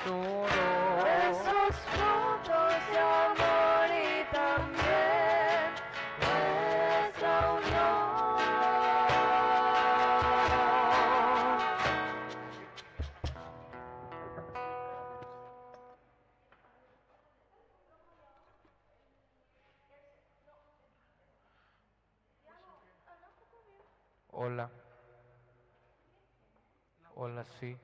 futuro. Esos frutos de amor y también nuestra unión. Hola. Hola, sí.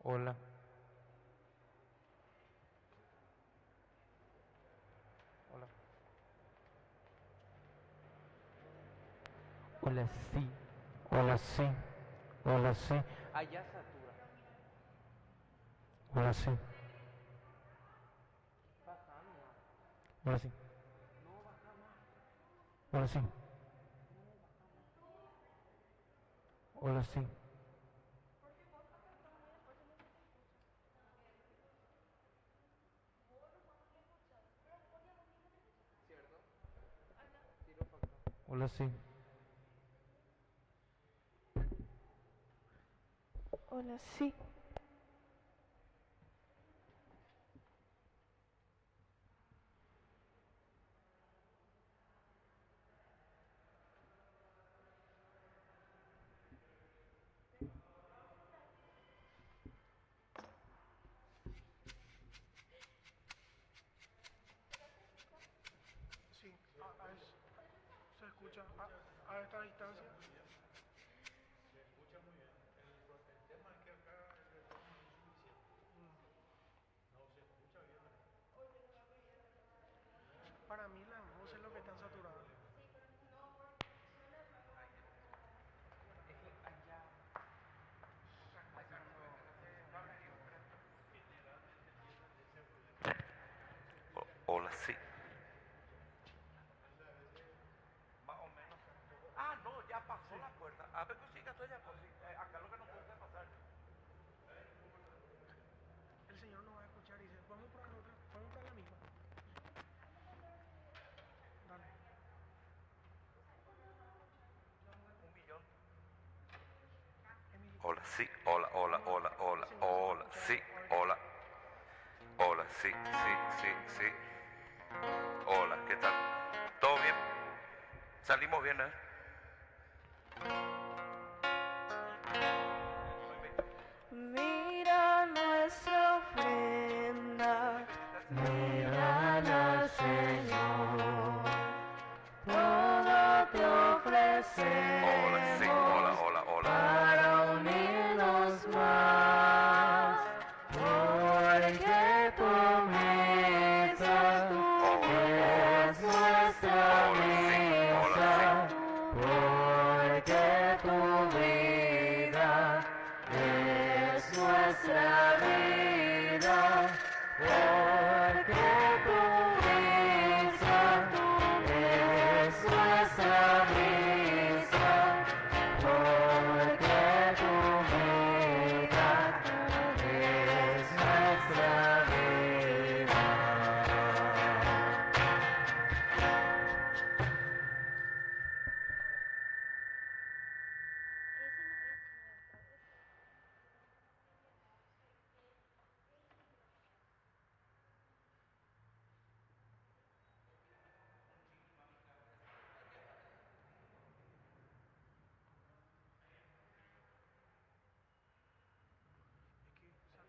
Hola. Hola. Hola, sí. Hola, sí. Hola, sí. Allá satura. Hola, sí. Hola, sí. Hola, sí. Hola, sí. Hola, sí. Hola, sí. Sí, se escucha a esta distancia. Para mí las voces es lo que están saturadas. Hola, sí. Más o menos. Ah, no, ya pasó la puerta. A ver, pues sí, estoy ya, pues sí. Acá lo que no puede pasar. El señor no va a escuchar y dice, vamos a probar otra, vamos a probar la misma. Dale. Un millón. Emily, Hola, sí. Hola, hola, vamos hola, el hola, señor no va a hola, escuchar, sí. a ver qué Hola. pasa. Hola, sí, sí, sí, sí. Hola, ¿qué tal? ¿Todo bien? Salimos bien, ¿eh? Mira nuestra ofrenda, mírala, Señor. Todo te Hola, sí. Hola, ofrecemos hola, hola. para unirnos más, porque tu misa es nuestra misa, porque tu vida es nuestra vida, porque tu misa es nuestra misa, porque tu vida es nuestra vida. Ese no es nuestro,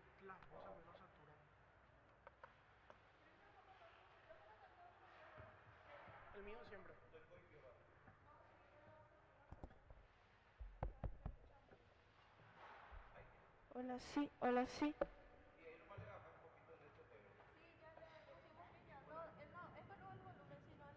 Es que las voces menos saturan. El mío siempre. Hola, sí, hola, sí. Esto no es el volumen, sino el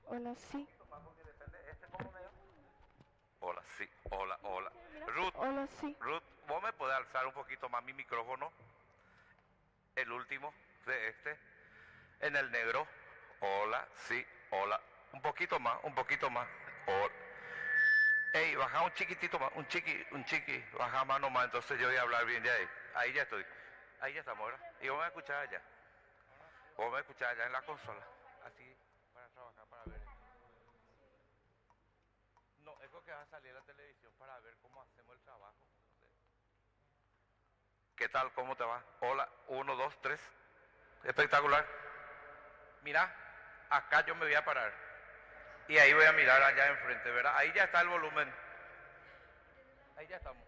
Hola, sí. Hola, sí, hola, hola. Ruth, Hola, sí. Ruth, ¿vos me podés alzar un poquito más mi micrófono? El último de este, en el negro. Hola, sí, hola. Un poquito más, un poquito más. Hola. Ey, baja un chiquitito más, un chiqui, baja más nomás, entonces yo voy a hablar bien de ahí. Ahí ya estoy. Ahí ya estamos, ¿verdad? Y vos me escuchás allá. Vos me escuchás allá en la consola. Así, para trabajar, para ver. No, es que va a salir a la televisión para ver cómo hacemos el trabajo. ¿Qué tal? ¿Cómo te va? Hola, 1, 2, 3. Espectacular. Mira, acá yo me voy a parar. Y ahí voy a mirar allá enfrente, ¿verdad? Ahí ya está el volumen. Ahí ya estamos.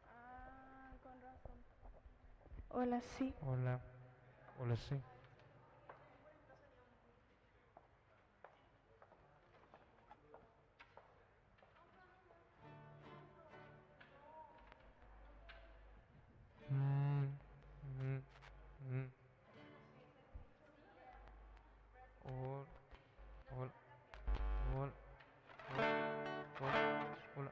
Ah, con razón. Hola, sí. Hola. Hola, sí. Mm, mm, mm. Hola. Hola. Hola. Hola. Hola.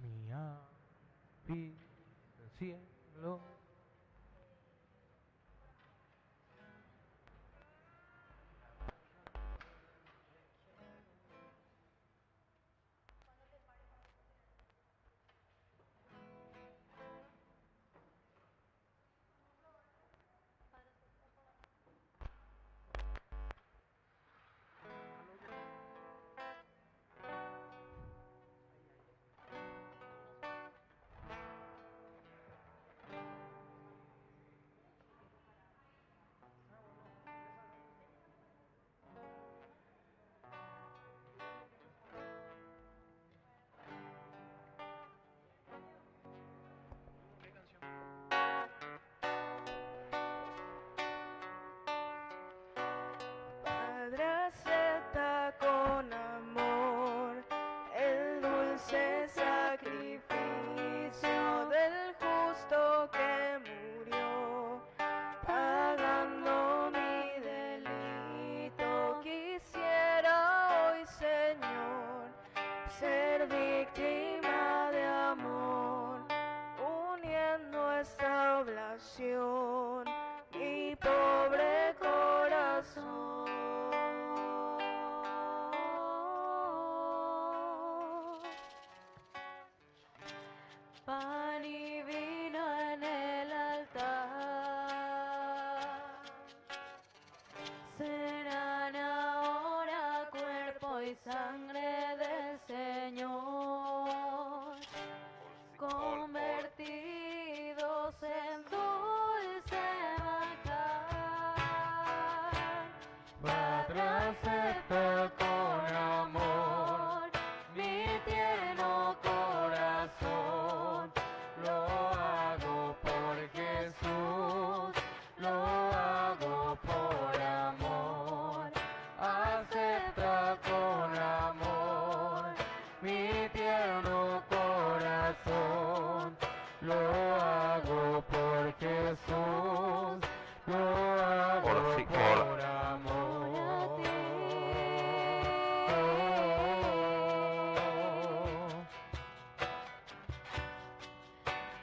Mi pide el cielo. ¿Qué canción? Padre acepta con amor el dulce sacrificio del justo que murió, pagando mi delito. Quisiera hoy, Señor, ser víctima de amor, uniendo esta oblación mi pobre corazón. Pan y vino en el altar serán ahora cuerpo y sangre del Señor, convertidos en dulce manjar. Padre, acepta con amor mi tierno corazón. Lo hago por Jesús, lo hago por amor. Acepta con amor mi tierno corazón. Lo hago por Jesús, lo hago Hola, sí, por hola. amor a ti.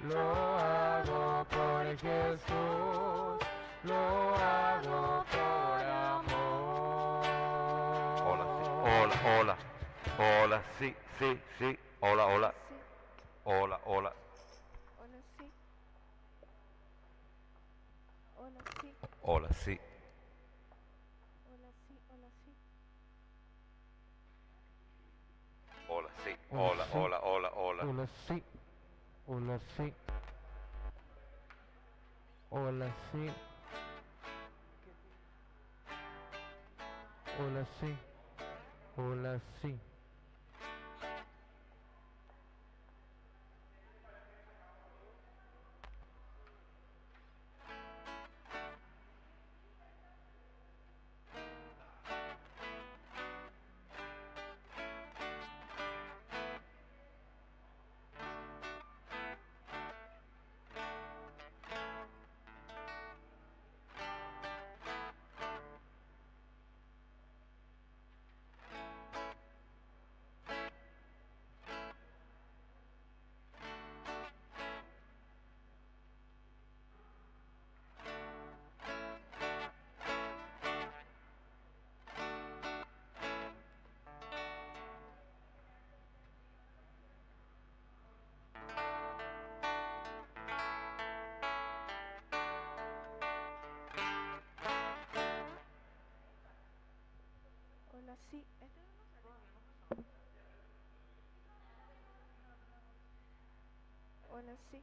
Lo hago por Jesús, lo hago por amor. Hola, sí, hola, hola. Hola, sí, sí, sí. Hola, hola. Sí. Hola, hola. Hola, sí. Hola, sí. Hola, sí. hola, hola, hola. Hola, sí. Hola, sí. Hola, sí. Hola, sí. Hola, sí. Hola, sí. Hola, sí.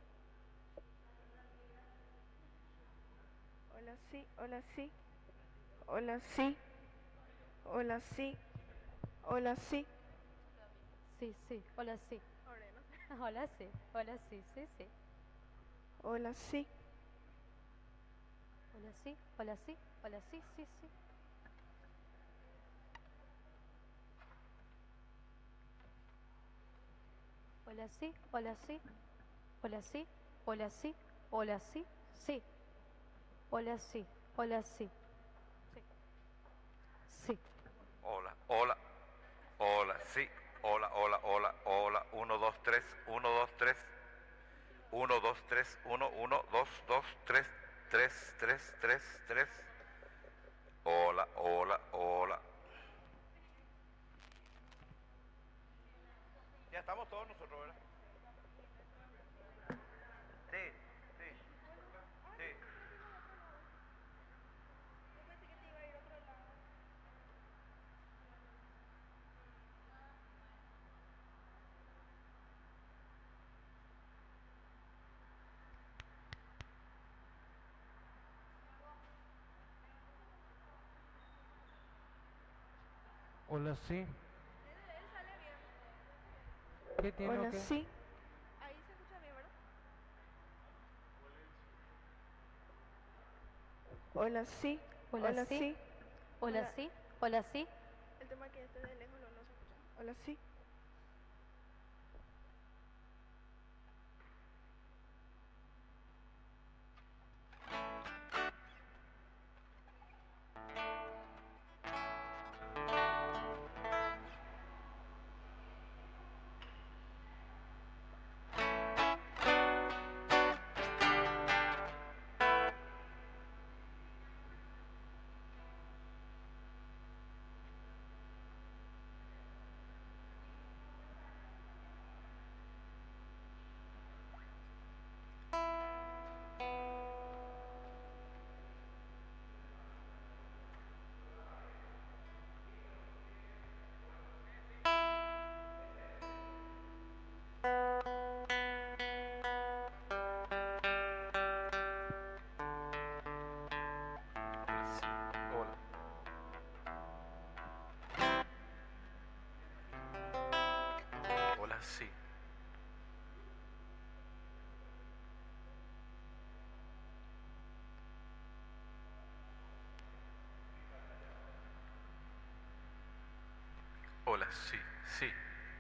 Hola, sí. Hola, sí. Hola, sí. Hola, sí. Hola, sí. Sí, sí, hola, sí. Hola, sí, hola, sí, sí, sí. Hola, sí. Hola, sí, hola, sí, hola, sí, sí, sí. Hola, sí, hola, sí. Hola, sí, hola, sí, hola, sí, sí. Hola, sí, hola, sí. Sí. Sí. Hola, hola. Hola, sí. Hola, hola, hola, hola. 1, 2, 3, 1, 2, 3. 1, 2, 3, 1, 1, 2, 2, 3, 3, 3, 3, 3. Hola, hola, hola. Ya estamos todos nosotros, ¿verdad? Sí, sí, sí. Hola, sí. ¿Qué tiene o Hola, qué? sí. Hola, sí. Hola, Hola, sí, sí. hola, Hola. sí, hola, sí. El tema que esté de lejos no se escucha. Hola, sí. Hola. Hola, sí. Hola, sí, sí.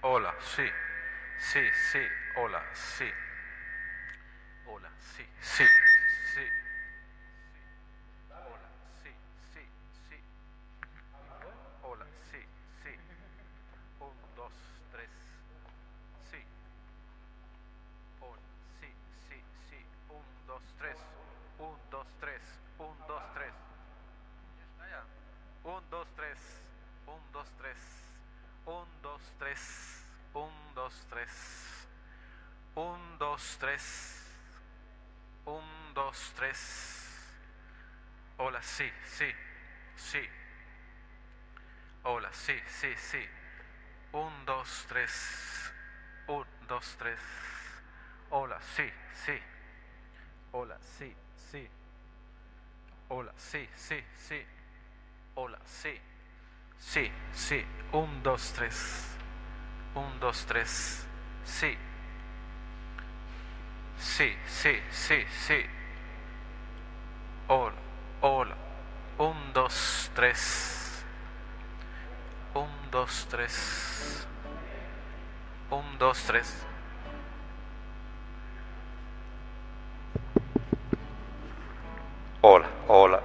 Hola, sí. Sí, sí. Hola, sí. Hola, sí, sí, sí. Hola, sí, sí, sí. Hola, sí, sí. 1, 2, 3. Sí. Hola, sí, sí, sí. 1, 2, 3. 1, 2, 3. 1, 2, 3. Ya está ya. 1, 2, 3. 1, 2, 3. 1, 2, 3. 1, 2, 3. 1, 2, 3. 1, 2, 3. Hola, sí, sí, sí. Hola, sí, sí, sí. 1, 2, 3. 1, 2, 3. Hola, sí, sí. Hola, sí, sí. Hola, sí, sí, sí. Hola, sí. Sí, sí. 1, 2, 3. 1, 2, 3. Sí. Sí, sí, sí, sí. Hola, hola. 1, 2, 3. 1, 2, 3. 1, 2, 3. Hola, hola.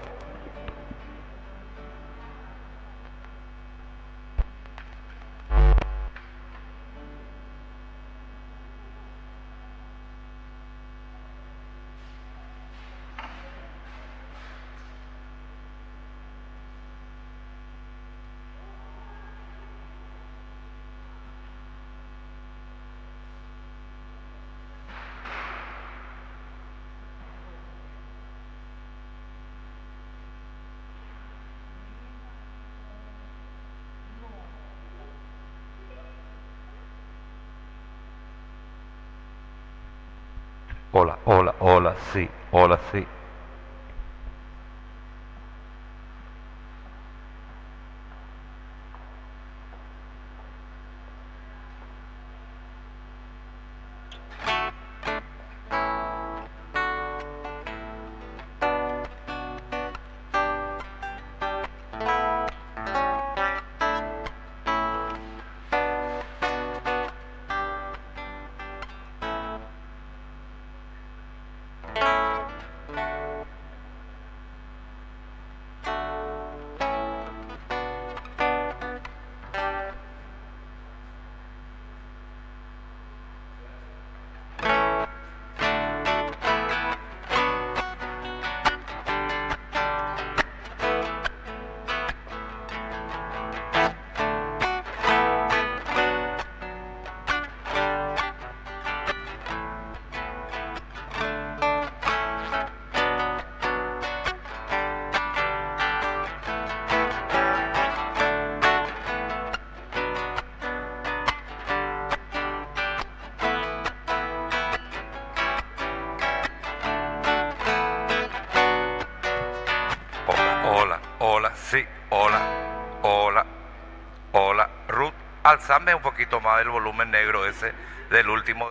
Hola, hola, hola, sí, hola, sí. Hola, hola, hola, sí, hola, hola, hola. Ruth, alzame un poquito más el volumen negro ese del último.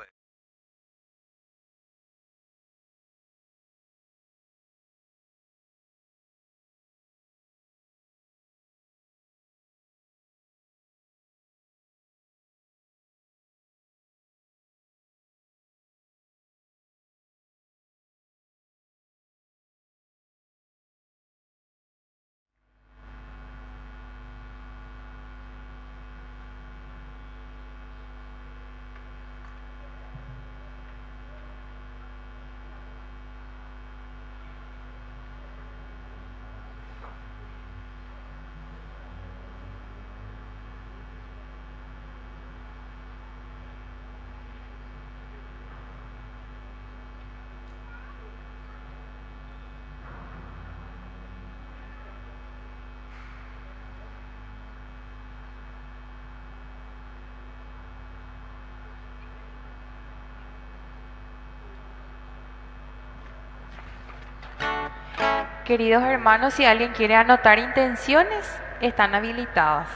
Queridos hermanos, si alguien quiere anotar intenciones, están habilitadas.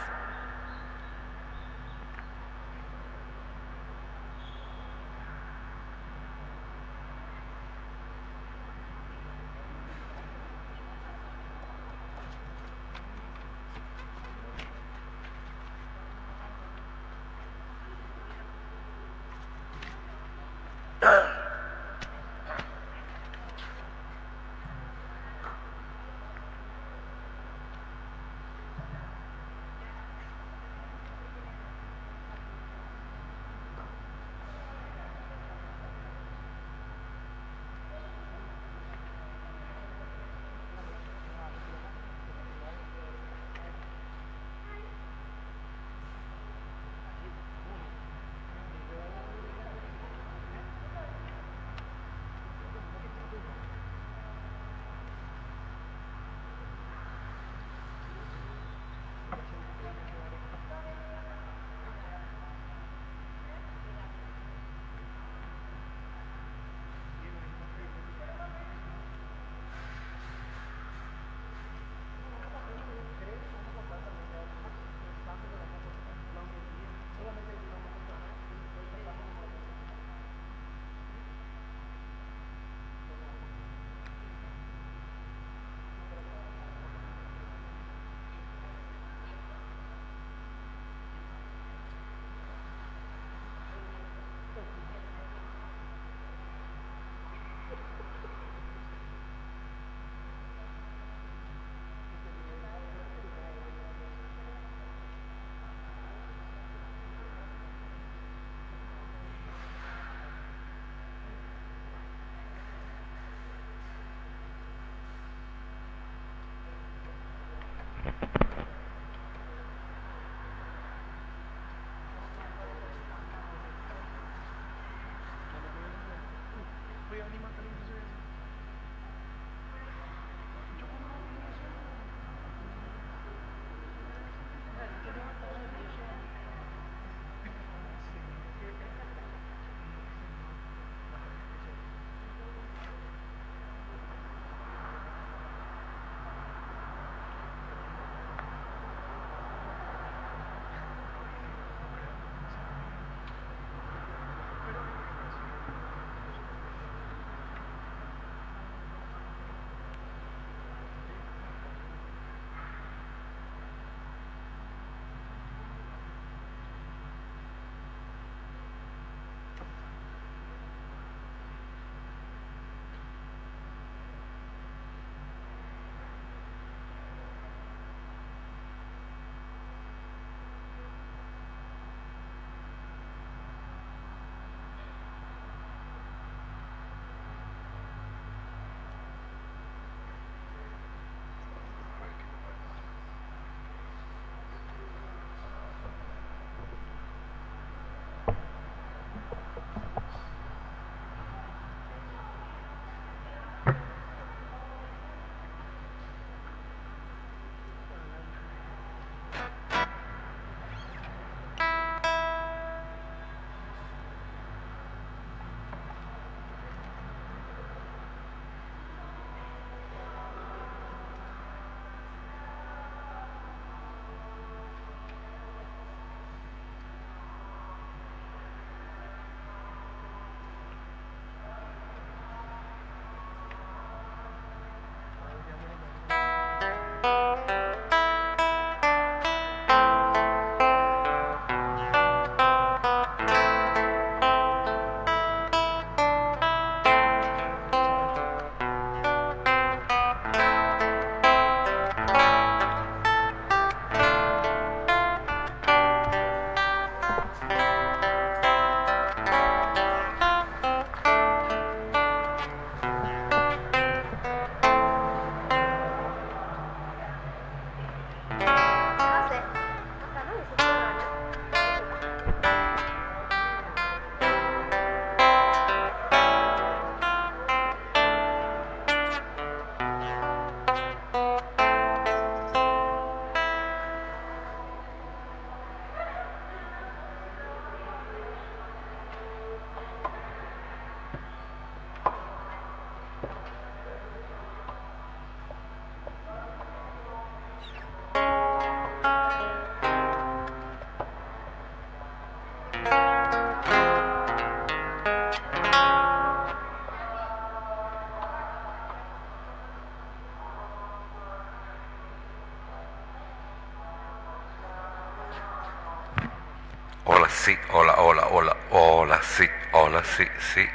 Hola, sí, hola, hola, hola, hola, sí, hola, sí, sí.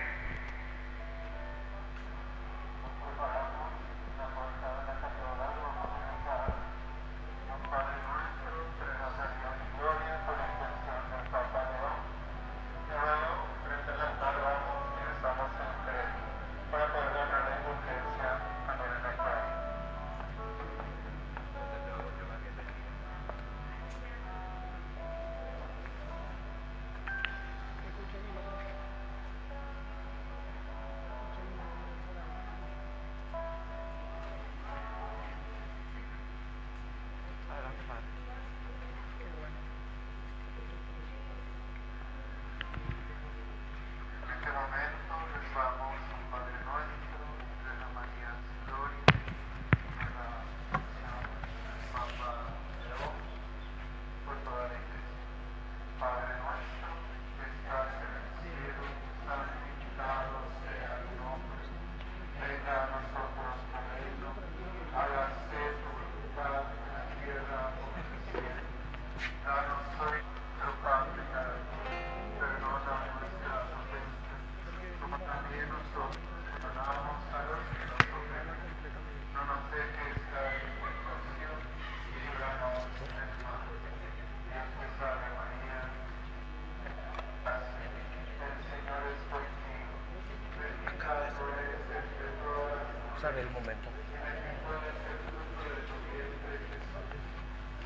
Sabe el momento.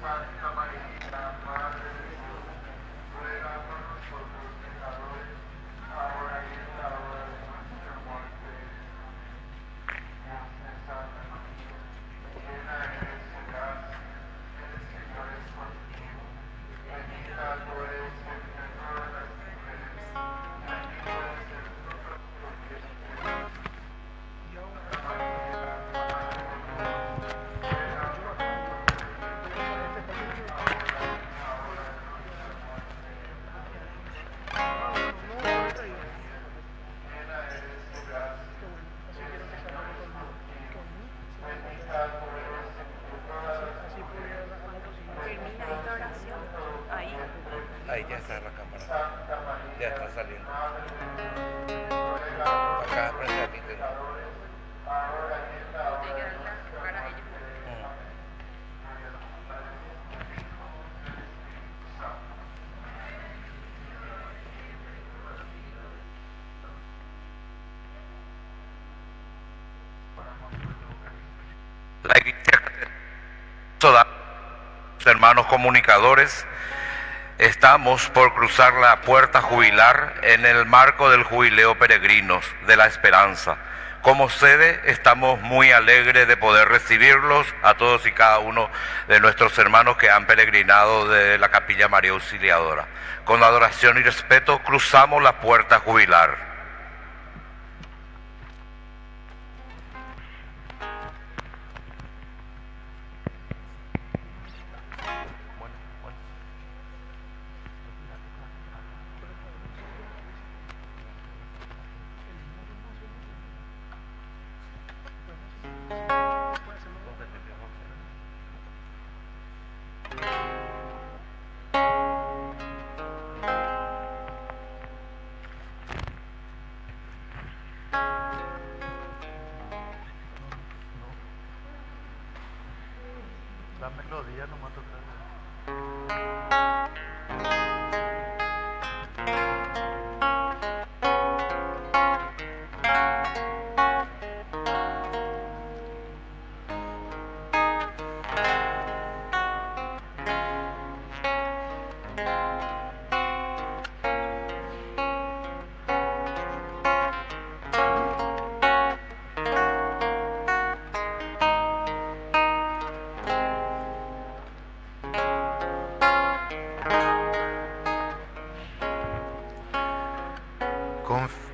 Santa María, Madre de Dios, ruega por nosotros pecadores, ahora y en la hora de nuestra muerte. Dios te salve María, llena eres de gracia, el Señor es contigo, bendita tú eres entre todas las mujeres, bendito es el fruto de tu vientre. Ahí ya está la cámara, ya está saliendo. Acá frente a mí. La iglesia, hermanos comunicadores, estamos por cruzar la puerta jubilar en el marco del Jubileo Peregrinos de la Esperanza. Como sede estamos muy alegres de poder recibirlos a todos y cada uno de nuestros hermanos que han peregrinado de la Capilla María Auxiliadora. Con adoración y respeto cruzamos la puerta jubilar. La melodía no me toca.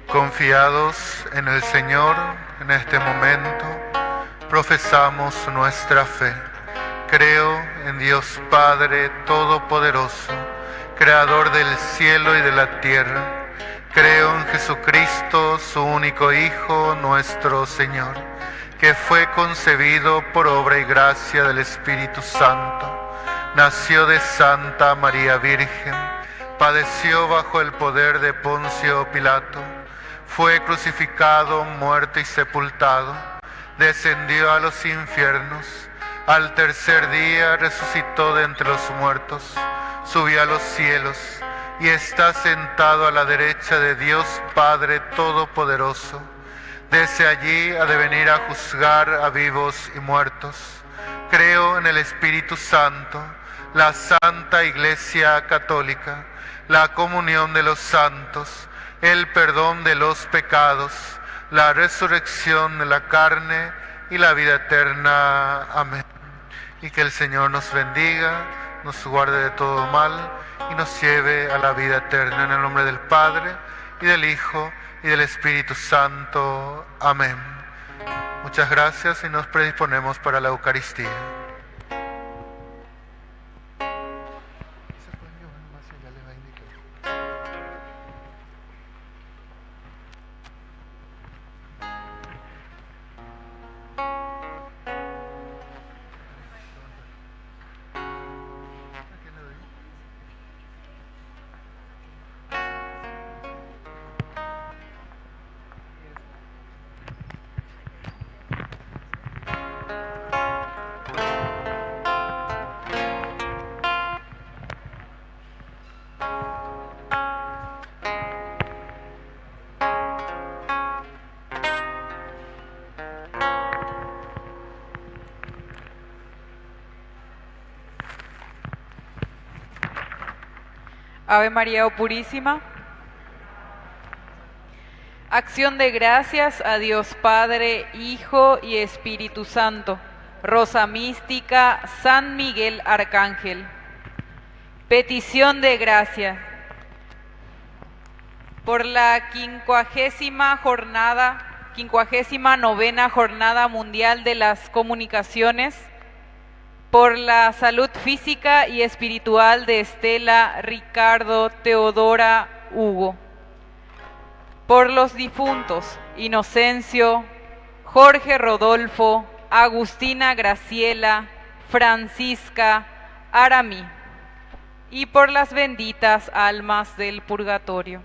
Confiados en el Señor, en este momento, profesamos nuestra fe. Creo en Dios Padre Todopoderoso, Creador del cielo y de la tierra. Creo en Jesucristo, su único Hijo, nuestro Señor, que fue concebido por obra y gracia del Espíritu Santo. Nació de Santa María Virgen, padeció bajo el poder de Poncio Pilato, fue crucificado, muerto y sepultado, descendió a los infiernos, al tercer día resucitó de entre los muertos, subió a los cielos y está sentado a la derecha de Dios Padre Todopoderoso. Desde allí ha de venir a juzgar a vivos y muertos. Creo en el Espíritu Santo, la Santa Iglesia Católica, la comunión de los santos, el perdón de los pecados, la resurrección de la carne y la vida eterna. Amén. Y que el Señor nos bendiga, nos guarde de todo mal y nos lleve a la vida eterna. En el nombre del Padre, y del Hijo, y del Espíritu Santo. Amén. Muchas gracias y nos predisponemos para la Eucaristía. Ave María, oh Purísima. Acción de gracias a Dios Padre, Hijo y Espíritu Santo. Rosa mística, San Miguel Arcángel. Petición de gracia. Por la 59ª Jornada Mundial de las Comunicaciones, por la salud física y espiritual de Estela, Ricardo, Teodora, Hugo, por los difuntos Inocencio, Jorge Rodolfo, Agustina Graciela, Francisca, Aramí, y por las benditas almas del purgatorio.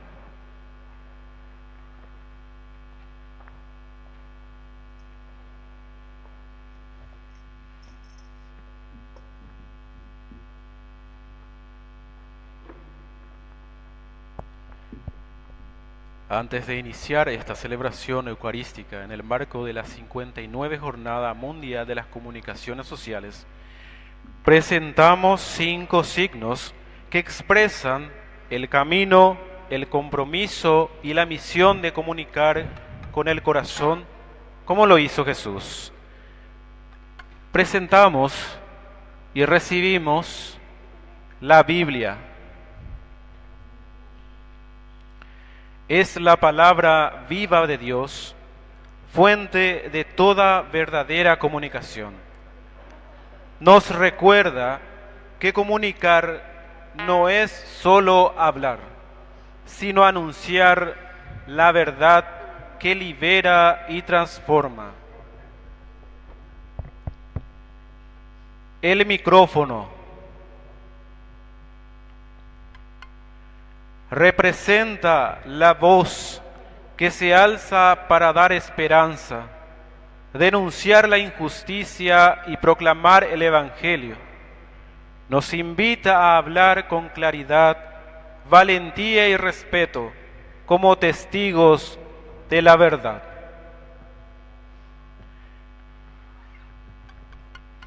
Antes de iniciar esta celebración eucarística en el marco de la 59 Jornada Mundial de las Comunicaciones Sociales, presentamos 5 signos que expresan el camino, el compromiso y la misión de comunicar con el corazón como lo hizo Jesús. Presentamos y recibimos la Biblia. Es la palabra viva de Dios, fuente de toda verdadera comunicación. Nos recuerda que comunicar no es solo hablar, sino anunciar la verdad que libera y transforma. El micrófono representa la voz que se alza para dar esperanza, denunciar la injusticia y proclamar el Evangelio. Nos invita a hablar con claridad, valentía y respeto como testigos de la verdad.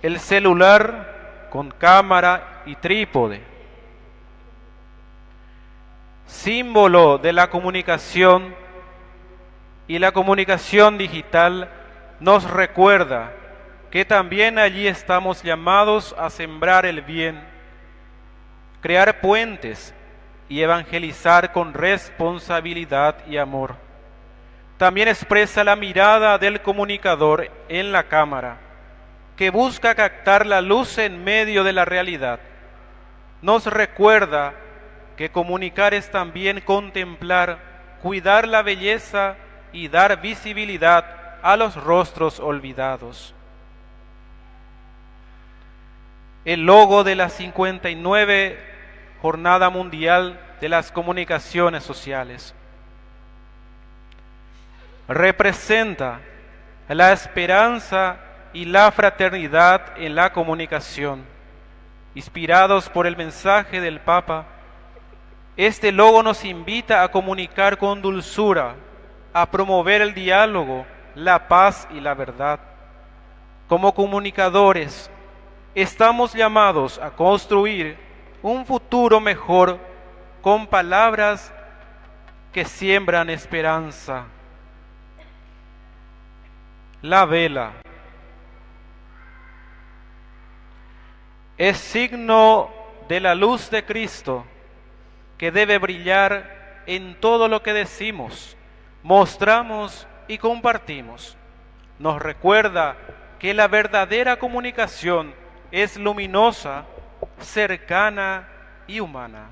El celular con cámara y trípode, símbolo de la comunicación, y la comunicación digital nos recuerda que también allí estamos llamados a sembrar el bien, crear puentes y evangelizar con responsabilidad y amor. También expresa la mirada del comunicador en la cámara, que busca captar la luz en medio de la realidad. Nos recuerda que comunicar es también contemplar, cuidar la belleza y dar visibilidad a los rostros olvidados. El logo de la 59 Jornada Mundial de las Comunicaciones Sociales representa la esperanza y la fraternidad en la comunicación. Inspirados por el mensaje del Papa, este logo nos invita a comunicar con dulzura, a promover el diálogo, la paz y la verdad. Como comunicadores, estamos llamados a construir un futuro mejor con palabras que siembran esperanza. La vela es signo de la luz de Cristo que debe brillar en todo lo que decimos, mostramos y compartimos. Nos recuerda que la verdadera comunicación es luminosa, cercana y humana.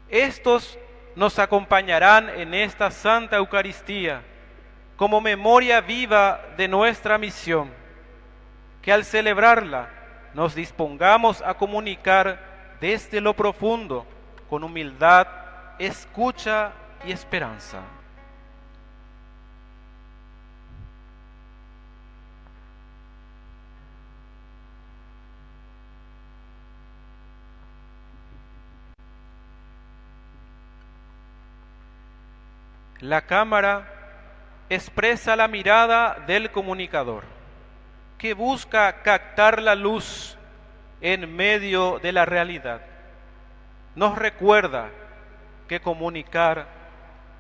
Estos nos acompañarán en esta Santa Eucaristía como memoria viva de nuestra misión, que al celebrarla nos dispongamos a comunicar desde lo profundo, con humildad, escucha y esperanza. La cámara expresa la mirada del comunicador, que busca captar la luz en medio de la realidad. Nos recuerda que comunicar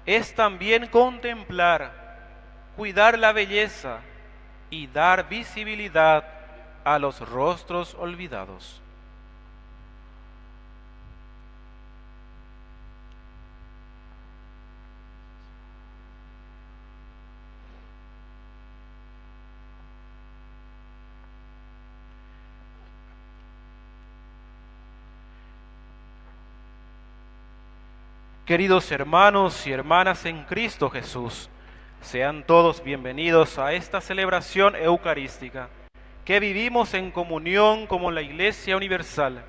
es también contemplar, cuidar la belleza y dar visibilidad a los rostros olvidados. Queridos hermanos y hermanas en Cristo Jesús, sean todos bienvenidos a esta celebración eucarística que vivimos en comunión como la Iglesia Universal,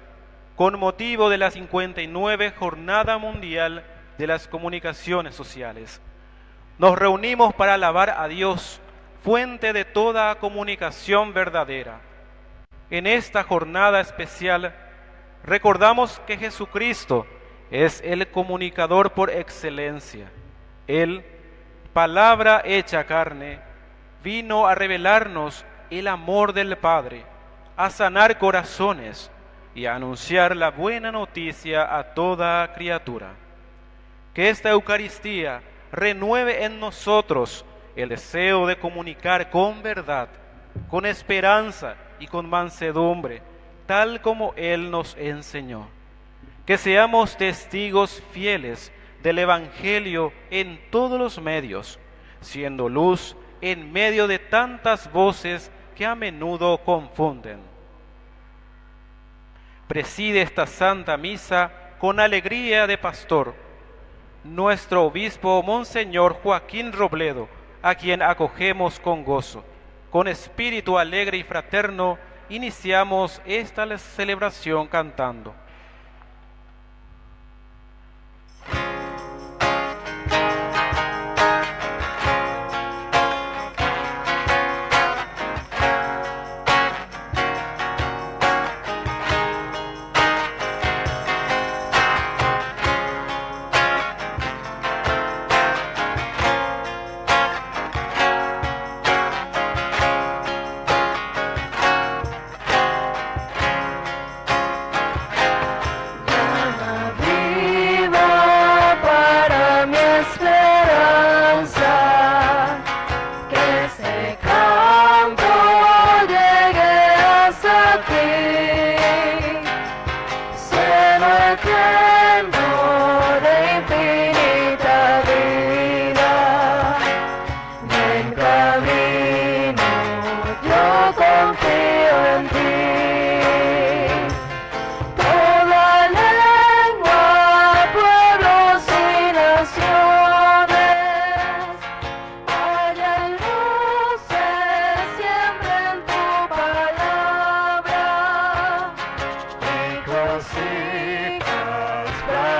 con motivo de la 59 Jornada Mundial de las Comunicaciones Sociales. Nos reunimos para alabar a Dios, fuente de toda comunicación verdadera. En esta jornada especial, recordamos que Jesucristo es el comunicador por excelencia. Él, palabra hecha carne, vino a revelarnos el amor del Padre, a sanar corazones y a anunciar la buena noticia a toda criatura. Que esta Eucaristía renueve en nosotros el deseo de comunicar con verdad, con esperanza y con mansedumbre, tal como Él nos enseñó. Que seamos testigos fieles del Evangelio en todos los medios, siendo luz en medio de tantas voces que a menudo confunden. Preside esta Santa Misa con alegría de pastor nuestro obispo Monseñor Joaquín Robledo, a quien acogemos con gozo. Con espíritu alegre y fraterno iniciamos esta celebración cantando.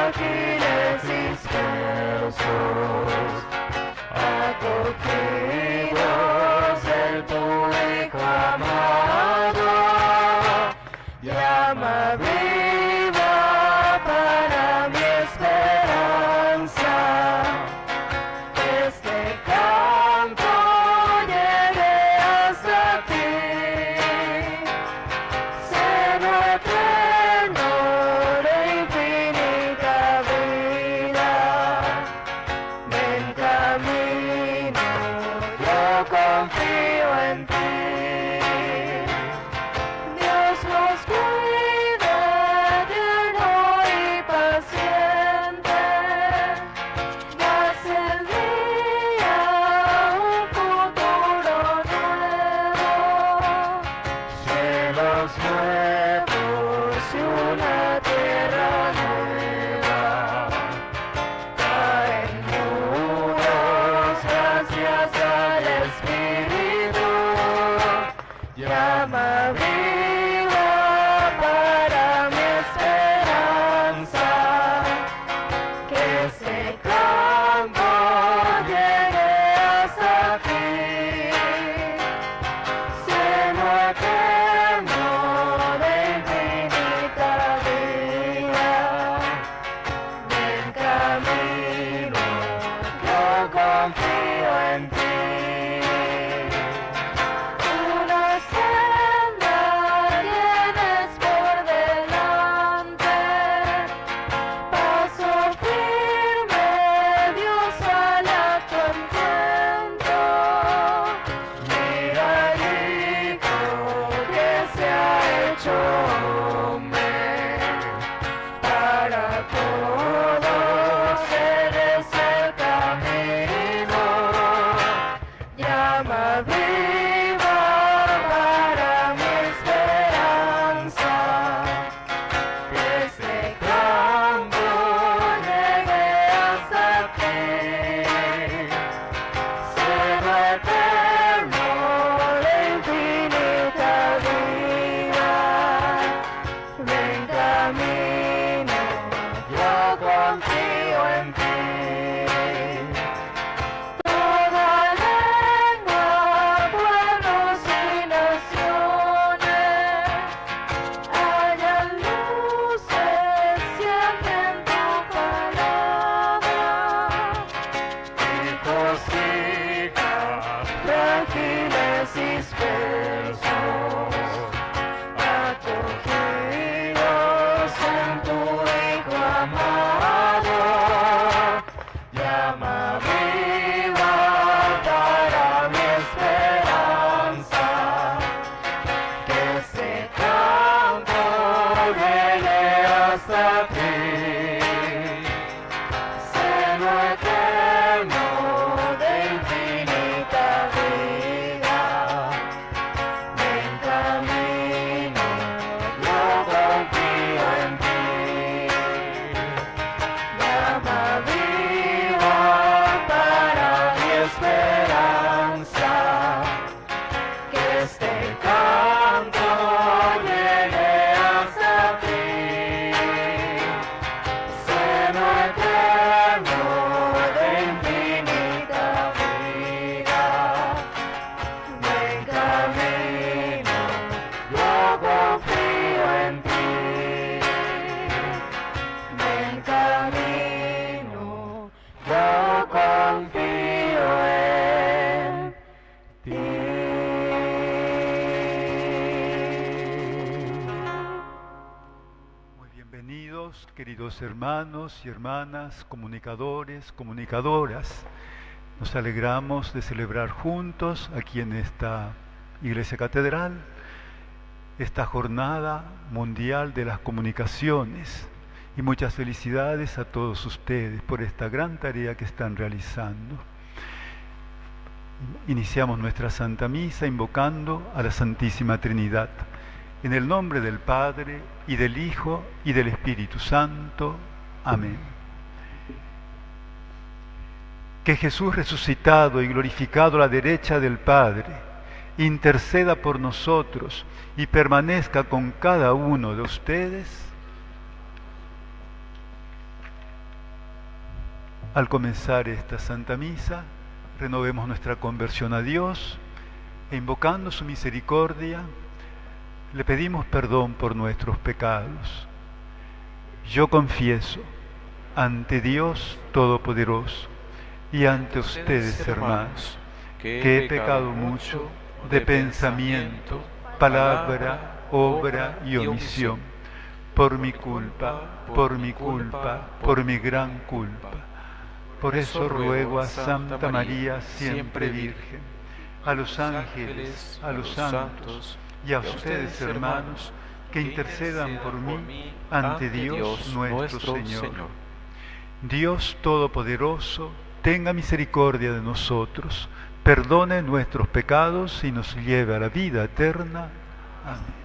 frágiles dispersos, acogidos en tu Hijo amado, llama viva para mi esperanza, este canto llegue hasta ti, seno eterno de infinita vida, ven camino, yo confío en ti. Dios nos cuida, tierno y paciente, das el día un futuro nuevo, cielos nuevos y una tierra nueva, caen muros gracias al Espíritu, llama viva para mi esperanza, que este canto llegue hasta ti, seno eterno de infinita vida, ven camino, yo confío en ti. Una senda tienes por delante, paso firme, Dios al acto encuentro. Mira al Hijo que se ha hecho hombre, para todos Él es el camino, llama viva para mi esperanza, que este canto llegue hasta ti, seno eterno de infinita vida, ven camino, yo confío en ti. Toda lengua, pueblos y naciones, hayan luces, sienten tu palabra, hijos, hijas, frágiles dispersos, acogidos en tu Hijo amado, llama viva para mi esperanza, que este canto llegue hasta ti, seno eterno de infinita vida, ven camino, yo confío en ti, llama viva para mi esperanza, que este canto llegue hasta ti, seno eterno de infinita vida, ven camino, yo confío en ti, ven camino, yo confío en ti. Muy bienvenidos, queridos hermanos y hermanas, comunicadores, comunicadoras. Nos alegramos de celebrar juntos aquí en esta Iglesia Catedral esta Jornada Mundial de las Comunicaciones, y muchas felicidades a todos ustedes por esta gran tarea que están realizando. Iniciamos nuestra Santa Misa invocando a la Santísima Trinidad. En el nombre del Padre, y del Hijo, y del Espíritu Santo. Amén. Que Jesús resucitado y glorificado a la derecha del Padre, interceda por nosotros y permanezca con cada uno de ustedes. Al comenzar esta Santa Misa, renovemos nuestra conversión a Dios e invocando su misericordia, le pedimos perdón por nuestros pecados. Yo confieso ante Dios Todopoderoso y ante ustedes, hermanos, que he pecado mucho de pensamiento, palabra, obra y omisión, por mi culpa, por mi gran culpa. Por eso ruego a Santa María, siempre Virgen, a los ángeles, a los santos y a ustedes, hermanos, que intercedan por mí ante Dios nuestro Señor. Dios Todopoderoso, tenga misericordia de nosotros, perdone nuestros pecados y nos lleve a la vida eterna. Amén.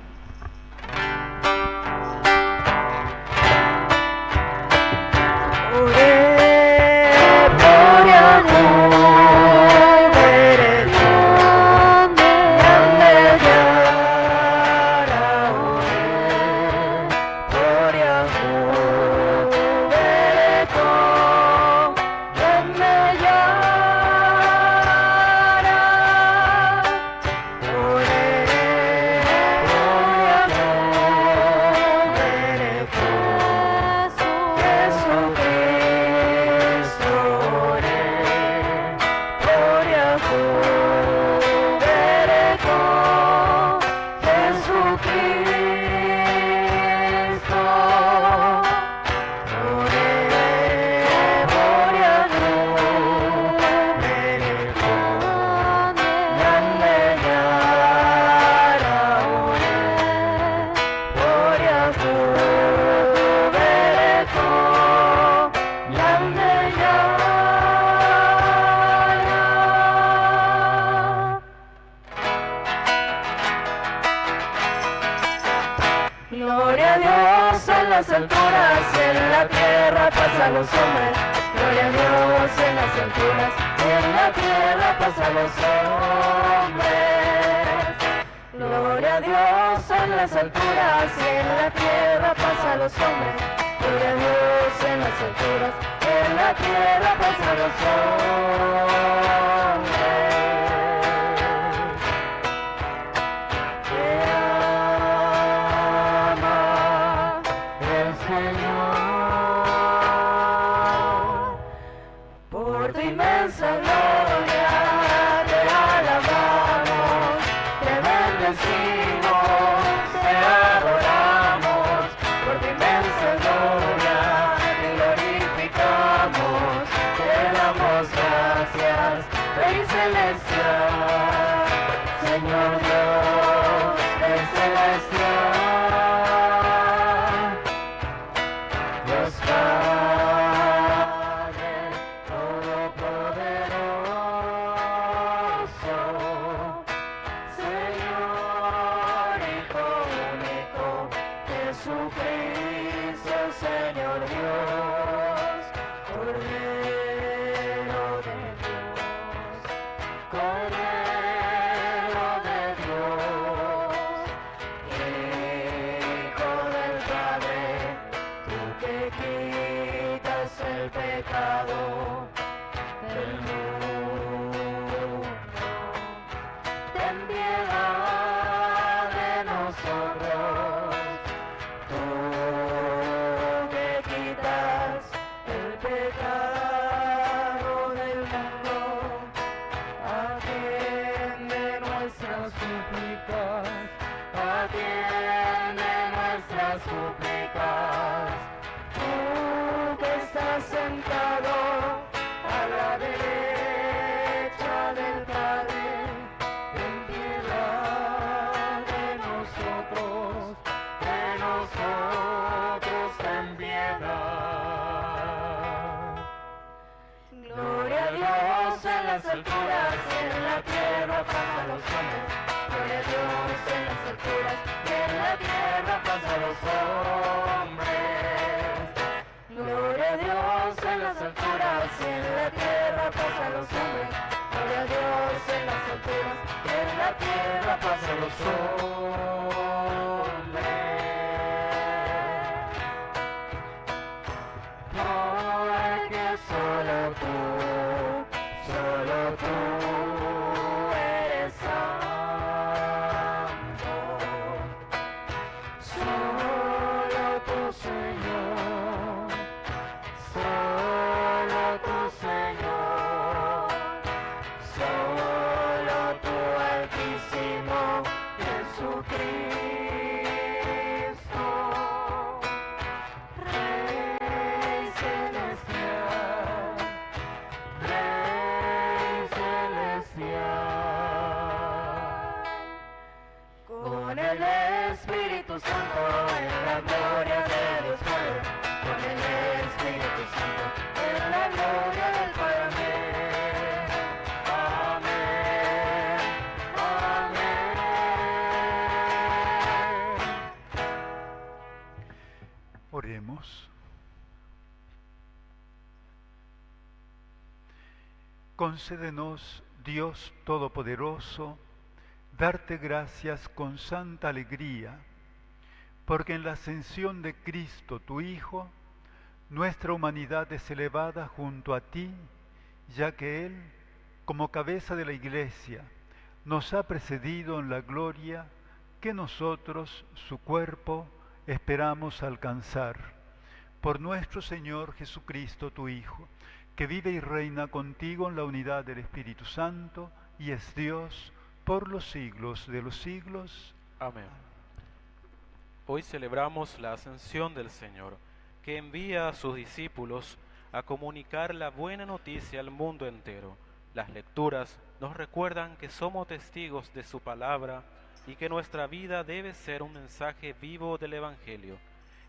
Gloria a Dios en las alturas, en la tierra paz a los hombres. Gloria a Dios en las alturas, en la tierra paz a los hombres. Gloria a Dios en las alturas, en la tierra paz a los hombres. Gloria a Dios en las alturas, en la tierra paz a los hombres. Señor Dios, Rey celestial, Dios Padre Todopoderoso, Señor Hijo único, Jesucristo, Señor Dios, Cordero de Dios, Cordero de Dios, Hijo del Padre, tú que quitas el pecado del mundo, ten piedad de nosotros, tú que quitas el pecado del mundo. Atiende nuestras súplicas, atiende nuestras súplicas. Tú que estás sentado a la derecha del Padre, ten piedad de nosotros, ten piedad. Gloria a Dios en las alturas, en la tierra paz a los hombres. Gloria a Dios en las alturas, en la tierra paz a los hombres. Gloria a Dios en las alturas, en la tierra paz a los hombres. Gloria a Dios en las alturas, en la tierra paz a los hombres. Porque soy solo tú eres santo, solo tú, Señor, solo tú, Señor, solo tú, Altísimo Jesucristo, Rey celestial, Rey celestial, con el Espíritu Santo en la gloria de Dios Padre, con el Espíritu Santo en la gloria del Padre. Amén, amén, amén. Oremos. Concédenos, Dios Todopoderoso, darte gracias con santa alegría, porque en la ascensión de Cristo, tu Hijo, nuestra humanidad es elevada junto a ti, ya que Él, como cabeza de la Iglesia, nos ha precedido en la gloria que nosotros, su cuerpo, esperamos alcanzar. Por nuestro Señor Jesucristo, tu Hijo, que vive y reina contigo en la unidad del Espíritu Santo, y es Dios por los siglos de los siglos. Amén. Hoy celebramos la ascensión del Señor, que envía a sus discípulos a comunicar la buena noticia al mundo entero. Las lecturas nos recuerdan que somos testigos de su palabra y que nuestra vida debe ser un mensaje vivo del Evangelio.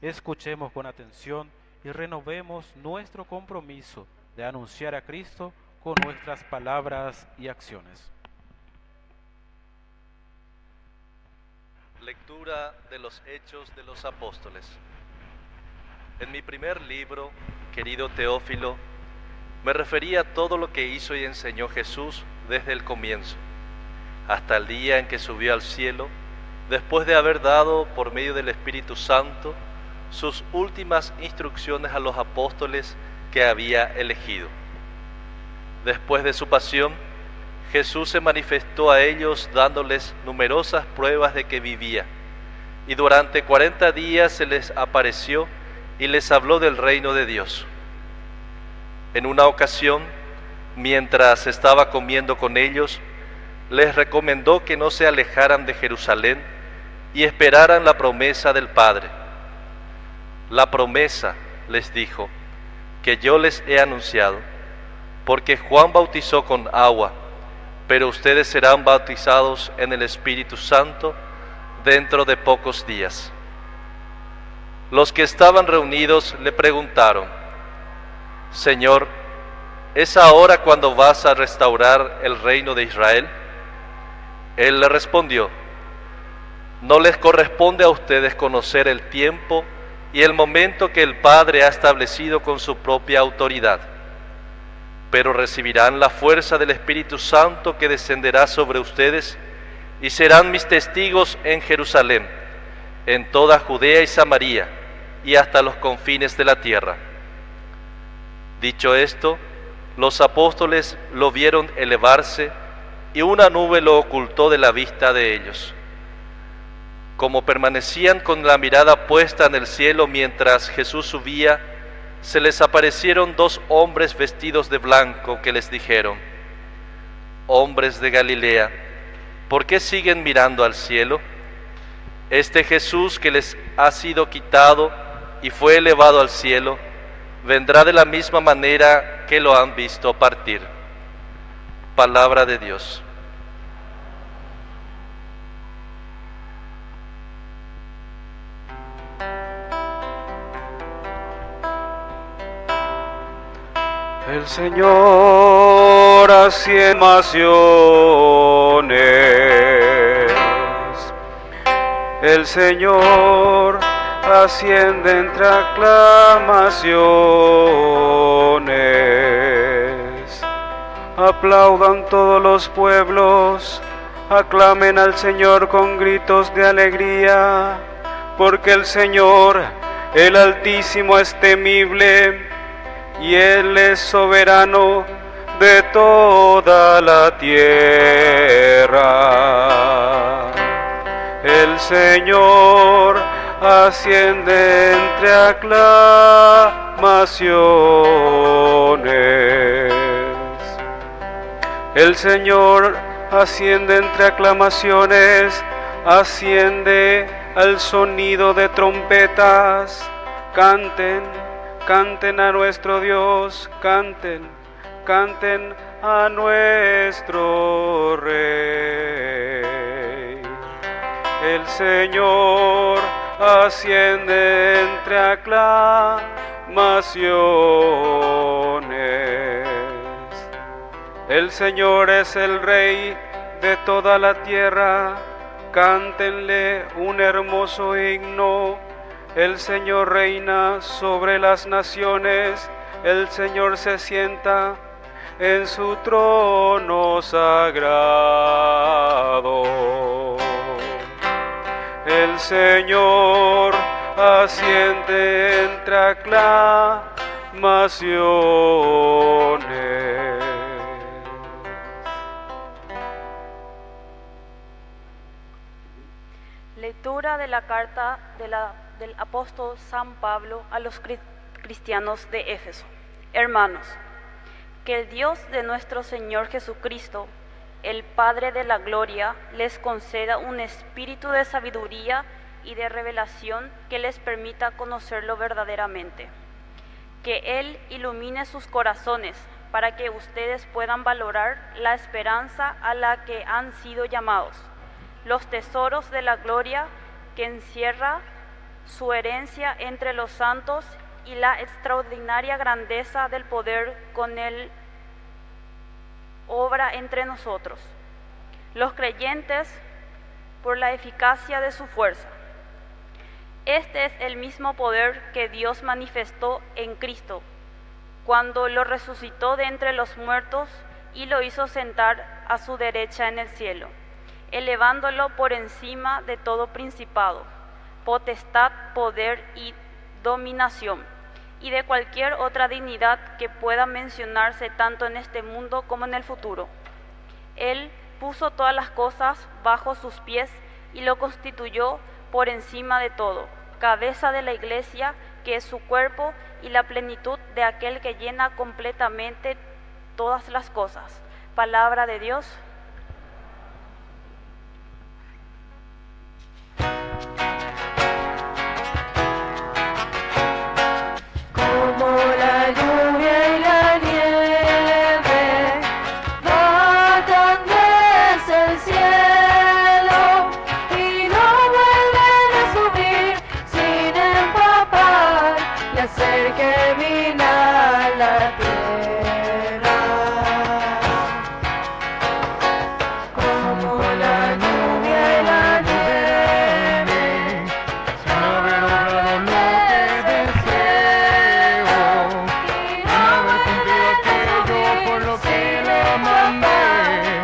Escuchemos con atención y renovemos nuestro compromiso de anunciar a Cristo con nuestras palabras y acciones. Lectura de los Hechos de los Apóstoles. En mi primer libro, querido Teófilo, me refería a todo lo que hizo y enseñó Jesús desde el comienzo, hasta el día en que subió al cielo, después de haber dado, por medio del Espíritu Santo, sus últimas instrucciones a los apóstoles que había elegido. Después de su pasión, Jesús se manifestó a ellos dándoles numerosas pruebas de que vivía, y durante 40 días se les apareció y les habló del reino de Dios. En una ocasión, mientras estaba comiendo con ellos, les recomendó que no se alejaran de Jerusalén y esperaran la promesa del Padre. La promesa, les dijo, que yo les he anunciado, porque Juan bautizó con agua, pero ustedes serán bautizados en el Espíritu Santo dentro de pocos días. Los que estaban reunidos le preguntaron: Señor, ¿es ahora cuando vas a restaurar el reino de Israel? Él le respondió: no les corresponde a ustedes conocer el tiempo y el momento que el Padre ha establecido con su propia autoridad, pero recibirán la fuerza del Espíritu Santo que descenderá sobre ustedes y serán mis testigos en Jerusalén, en toda Judea y Samaria y hasta los confines de la tierra. Dicho esto, los apóstoles lo vieron elevarse y una nube lo ocultó de la vista de ellos. Como permanecían con la mirada puesta en el cielo mientras Jesús subía, se les aparecieron dos hombres vestidos de blanco que les dijeron: hombres de Galilea, ¿por qué siguen mirando al cielo? Este Jesús que les ha sido quitado y fue elevado al cielo, vendrá de la misma manera que lo han visto partir. Palabra de Dios. El Señor hace naciones, el Señor asciende entre aclamaciones. Aplaudan todos los pueblos, aclamen al Señor con gritos de alegría, porque el Señor, el Altísimo, es temible y y Él es soberano de toda la tierra. El Señor asciende entre aclamaciones. El Señor asciende entre aclamaciones, asciende al sonido de trompetas. Canten, canten a nuestro Dios, canten, canten a nuestro Rey. El Señor asciende entre aclamaciones. El Señor es el Rey de toda la tierra. Cántenle un hermoso himno. El Señor reina sobre las naciones. El Señor se sienta en su trono sagrado. El Señor asciende entre aclamaciones. Lectura de la carta del apóstol San Pablo a los cristianos de Éfeso. Hermanos, que el Dios de nuestro Señor Jesucristo, el Padre de la gloria, les conceda un espíritu de sabiduría y de revelación que les permita conocerlo verdaderamente. Que Él ilumine sus corazones para que ustedes puedan valorar la esperanza a la que han sido llamados, los tesoros de la gloria que encierra su herencia entre los santos y la extraordinaria grandeza del poder con Él obra entre nosotros, los creyentes, por la eficacia de su fuerza. Este es el mismo poder que Dios manifestó en Cristo, cuando lo resucitó de entre los muertos y lo hizo sentar a su derecha en el cielo, elevándolo por encima de todo principado, potestad, poder y dominación, y de cualquier otra dignidad que pueda mencionarse tanto en este mundo como en el futuro. Él puso todas las cosas bajo sus pies y lo constituyó por encima de todo, cabeza de la Iglesia, que es su cuerpo y la plenitud de aquel que llena completamente todas las cosas. Palabra de Dios. Como la lluvia y la nieve bajan desde el cielo y no vuelven a subir sin empapar y hacer germinar la tierra. Como la lluvia y la nieve sin haber logrado lo que deseo y no haber cumplido aquello por lo que la mandé,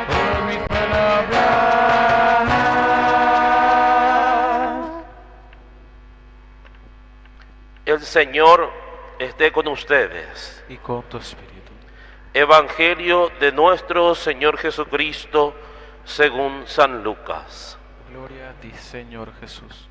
por mis palabras. El Señor esté con ustedes. Y con tu espíritu. Evangelio de nuestro Señor Jesucristo según San Lucas. Gloria a ti, Señor Jesús.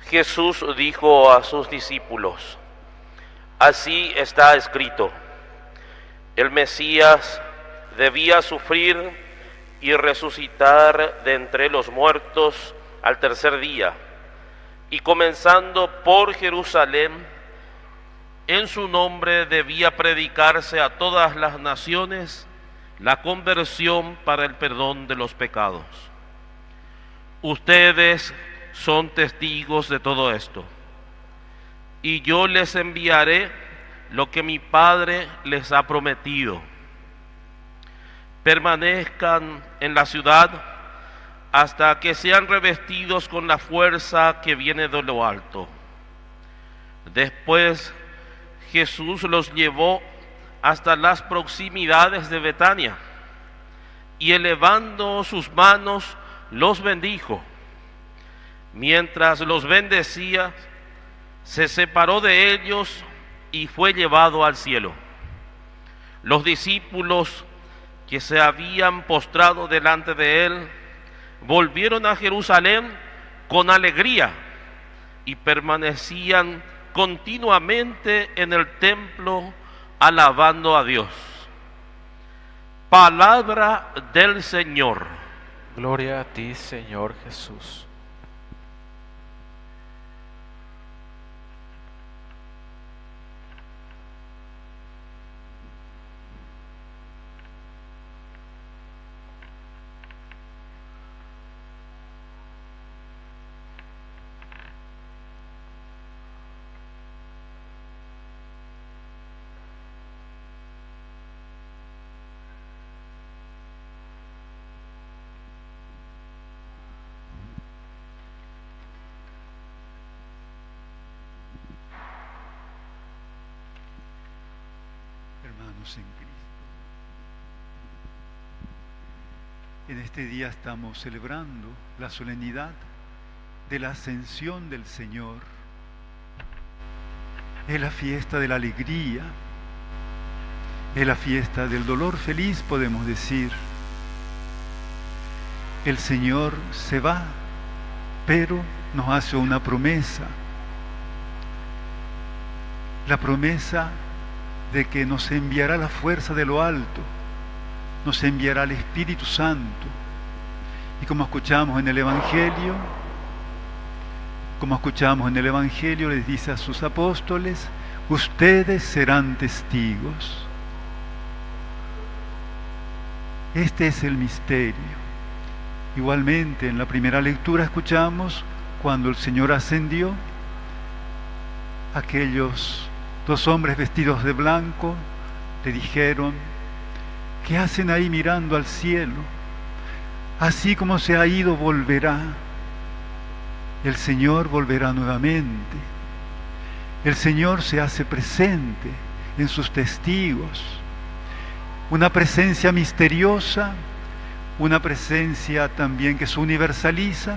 Jesús dijo a sus discípulos: así está escrito, el Mesías debía sufrir y resucitar de entre los muertos al tercer día, y comenzando por Jerusalén, en su nombre debía predicarse a todas las naciones la conversión para el perdón de los pecados. Ustedes son testigos de todo esto, y yo les enviaré lo que mi Padre les ha prometido. Permanezcan en la ciudad hasta que sean revestidos con la fuerza que viene de lo alto. Después Jesús los llevó hasta las proximidades de Betania y elevando sus manos los bendijo. Mientras los bendecía, se separó de ellos y fue llevado al cielo. Los discípulos que se habían postrado delante de él volvieron a Jerusalén con alegría y permanecían continuamente en el templo alabando a Dios. Palabra del Señor. Gloria a ti, Señor Jesús. Hermanos en Cristo, en este día estamos celebrando la solemnidad de la ascensión del Señor. Es la fiesta de la alegría, es la fiesta del dolor feliz, podemos decir. El Señor se va, pero nos hace una promesa. La promesa de que nos enviará la fuerza de lo alto, nos enviará el Espíritu Santo. Y como escuchamos en el Evangelio, les dice a sus apóstoles: ustedes serán testigos. Este es el misterio. Igualmente, en la primera lectura escuchamos cuando el Señor ascendió, aquellos 2 hombres vestidos de blanco le dijeron: ¿qué hacen ahí mirando al cielo? Así como se ha ido, volverá. El Señor volverá nuevamente. El Señor se hace presente en sus testigos. Una presencia misteriosa, una presencia también que se universaliza.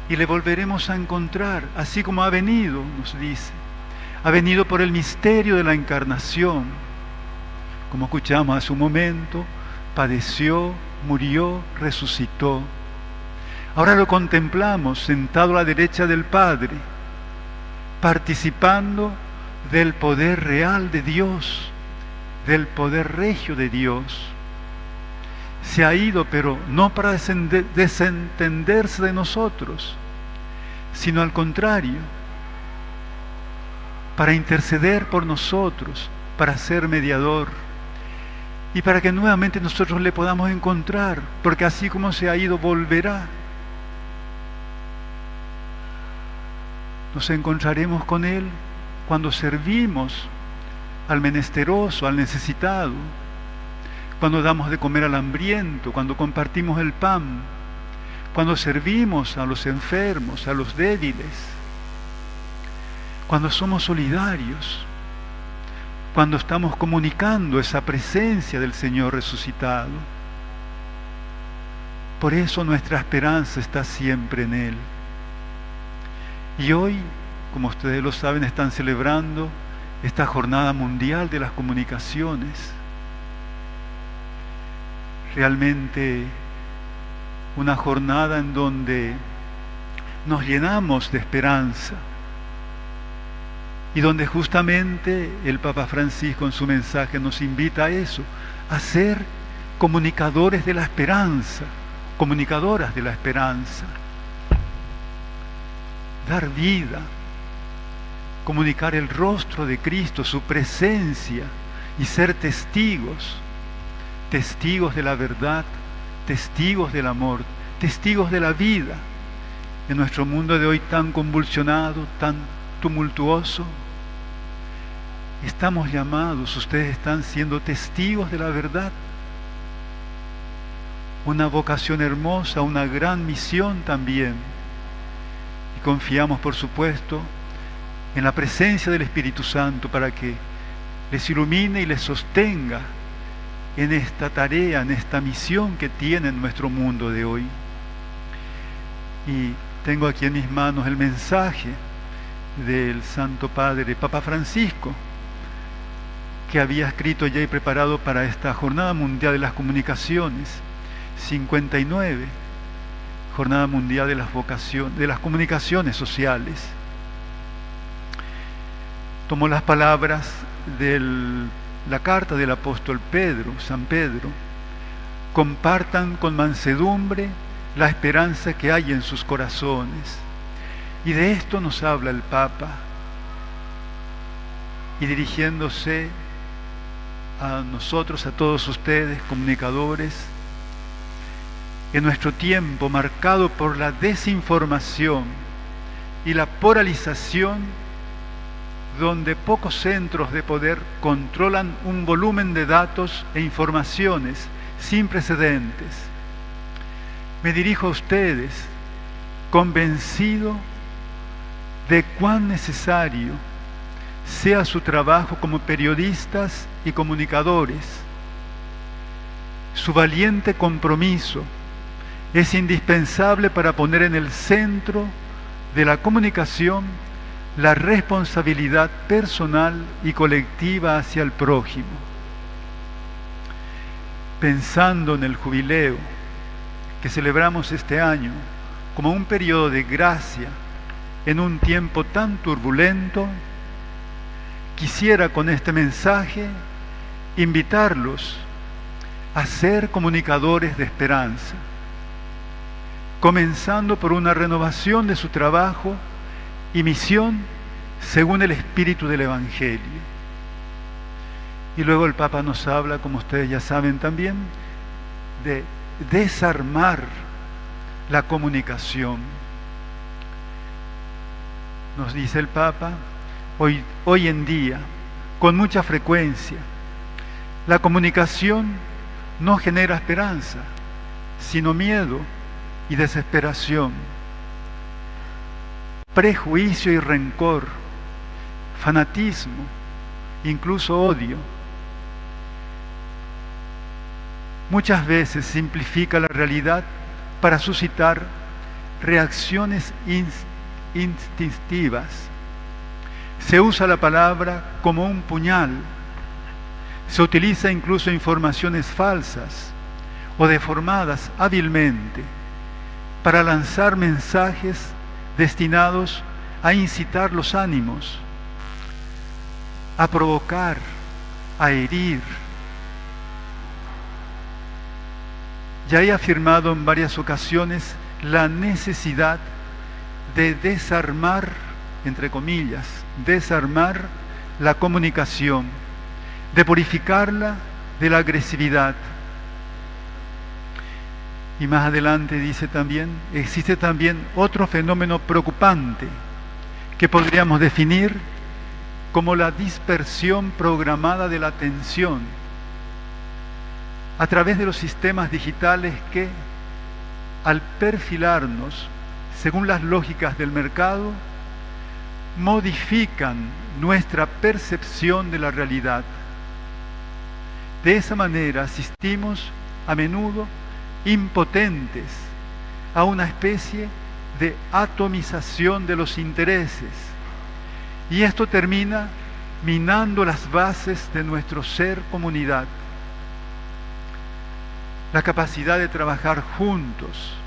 Y le volveremos a encontrar, así como ha venido, nos dice. Ha venido por el misterio de la encarnación. Como escuchamos hace un momento, padeció, murió, resucitó. Ahora lo contemplamos sentado a la derecha del Padre, participando del poder real de Dios, del poder regio de Dios. Se ha ido, pero no para desentenderse de nosotros, sino al contrario, para interceder por nosotros, para ser mediador y para que nuevamente nosotros le podamos encontrar, porque así como se ha ido, volverá. Nos encontraremos con Él cuando servimos al menesteroso, al necesitado, cuando damos de comer al hambriento, cuando compartimos el pan, cuando servimos a los enfermos, a los débiles, cuando somos solidarios, cuando estamos comunicando esa presencia del Señor resucitado. Por eso nuestra esperanza está siempre en Él. Y hoy, como ustedes lo saben, están celebrando esta Jornada Mundial de las Comunicaciones. Realmente una jornada en donde nos llenamos de esperanza y donde justamente el Papa Francisco en su mensaje nos invita a eso, a ser comunicadores de la esperanza, comunicadoras de la esperanza, dar vida, comunicar el rostro de Cristo, su presencia, y ser testigos, testigos de la verdad, testigos del amor, testigos de la vida, en nuestro mundo de hoy tan convulsionado, tan tumultuoso, estamos llamados, ustedes están siendo testigos de la verdad. Una vocación hermosa, una gran misión también. Y confiamos, por supuesto, en la presencia del Espíritu Santo para que les ilumine y les sostenga en esta tarea, en esta misión que tiene en nuestro mundo de hoy. Y tengo aquí en mis manos el mensaje del Santo Padre, Papa Francisco, que había escrito ya y preparado para esta Jornada Mundial de las Comunicaciones, 59, Jornada Mundial de las Comunicaciones Sociales. Tomó las palabras de la carta del apóstol Pedro, San Pedro: compartan con mansedumbre la esperanza que hay en sus corazones. Y de esto nos habla el Papa, y dirigiéndose a nosotros, a todos ustedes, comunicadores, en nuestro tiempo marcado por la desinformación y la polarización, donde pocos centros de poder controlan un volumen de datos e informaciones sin precedentes, me dirijo a ustedes convencido de cuán necesario sea su trabajo como periodistas y comunicadores. Su valiente compromiso es indispensable para poner en el centro de la comunicación la responsabilidad personal y colectiva hacia el prójimo. Pensando en el jubileo que celebramos este año como un periodo de gracia en un tiempo tan turbulento, quisiera con este mensaje invitarlos a ser comunicadores de esperanza, comenzando por una renovación de su trabajo y misión según el espíritu del Evangelio. Y luego el Papa nos habla, como ustedes ya saben también, de desarmar la comunicación. Nos dice el Papa, hoy en día, con mucha frecuencia, la comunicación no genera esperanza, sino miedo y desesperación, prejuicio y rencor, fanatismo, incluso odio. Muchas veces simplifica la realidad para suscitar reacciones instintivas. Se usa la palabra como un puñal. Se utiliza incluso informaciones falsas o deformadas hábilmente para lanzar mensajes destinados a incitar los ánimos, a provocar, a herir. Ya he afirmado en varias ocasiones la necesidad de desarmar, entre comillas, desarmar la comunicación, de purificarla de la agresividad. Y más adelante dice también, existe también otro fenómeno preocupante que podríamos definir como la dispersión programada de la atención a través de los sistemas digitales que, al perfilarnos según las lógicas del mercado, modifican nuestra percepción de la realidad. De esa manera asistimos a menudo impotentes a una especie de atomización de los intereses, y esto termina minando las bases de nuestro ser comunidad. La capacidad de trabajar juntos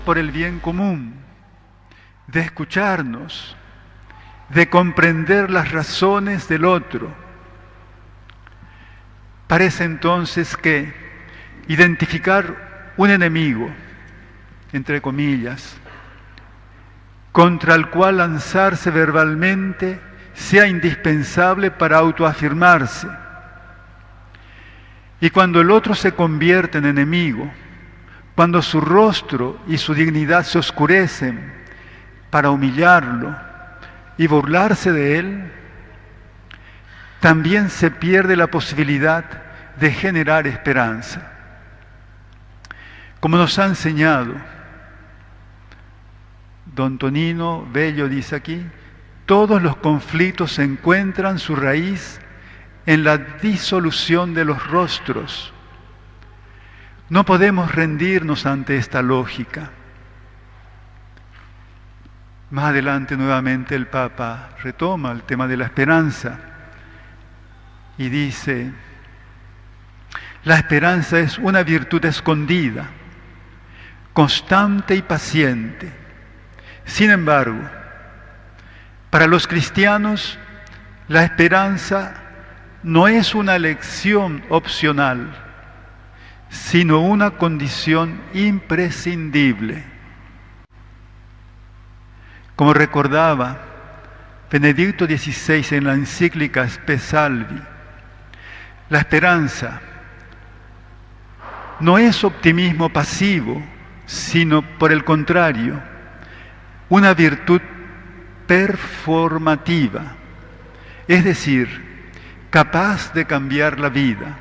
por el bien común, de escucharnos, de comprender las razones del otro. Parece entonces que identificar un enemigo, entre comillas, contra el cual lanzarse verbalmente sea indispensable para autoafirmarse. Y cuando el otro se convierte en enemigo, cuando su rostro y su dignidad se oscurecen para humillarlo y burlarse de él, también se pierde la posibilidad de generar esperanza. Como nos ha enseñado don Tonino Bello, dice aquí, todos los conflictos encuentran su raíz en la disolución de los rostros. No podemos rendirnos ante esta lógica. Más adelante nuevamente el Papa retoma el tema de la esperanza y dice: la esperanza es una virtud escondida, constante y paciente. Sin embargo, para los cristianos, la esperanza no es una elección opcional, sino una condición imprescindible. Como recordaba Benedicto XVI en la encíclica Spe Salvi, la esperanza no es optimismo pasivo, sino por el contrario, una virtud performativa, es decir, capaz de cambiar la vida.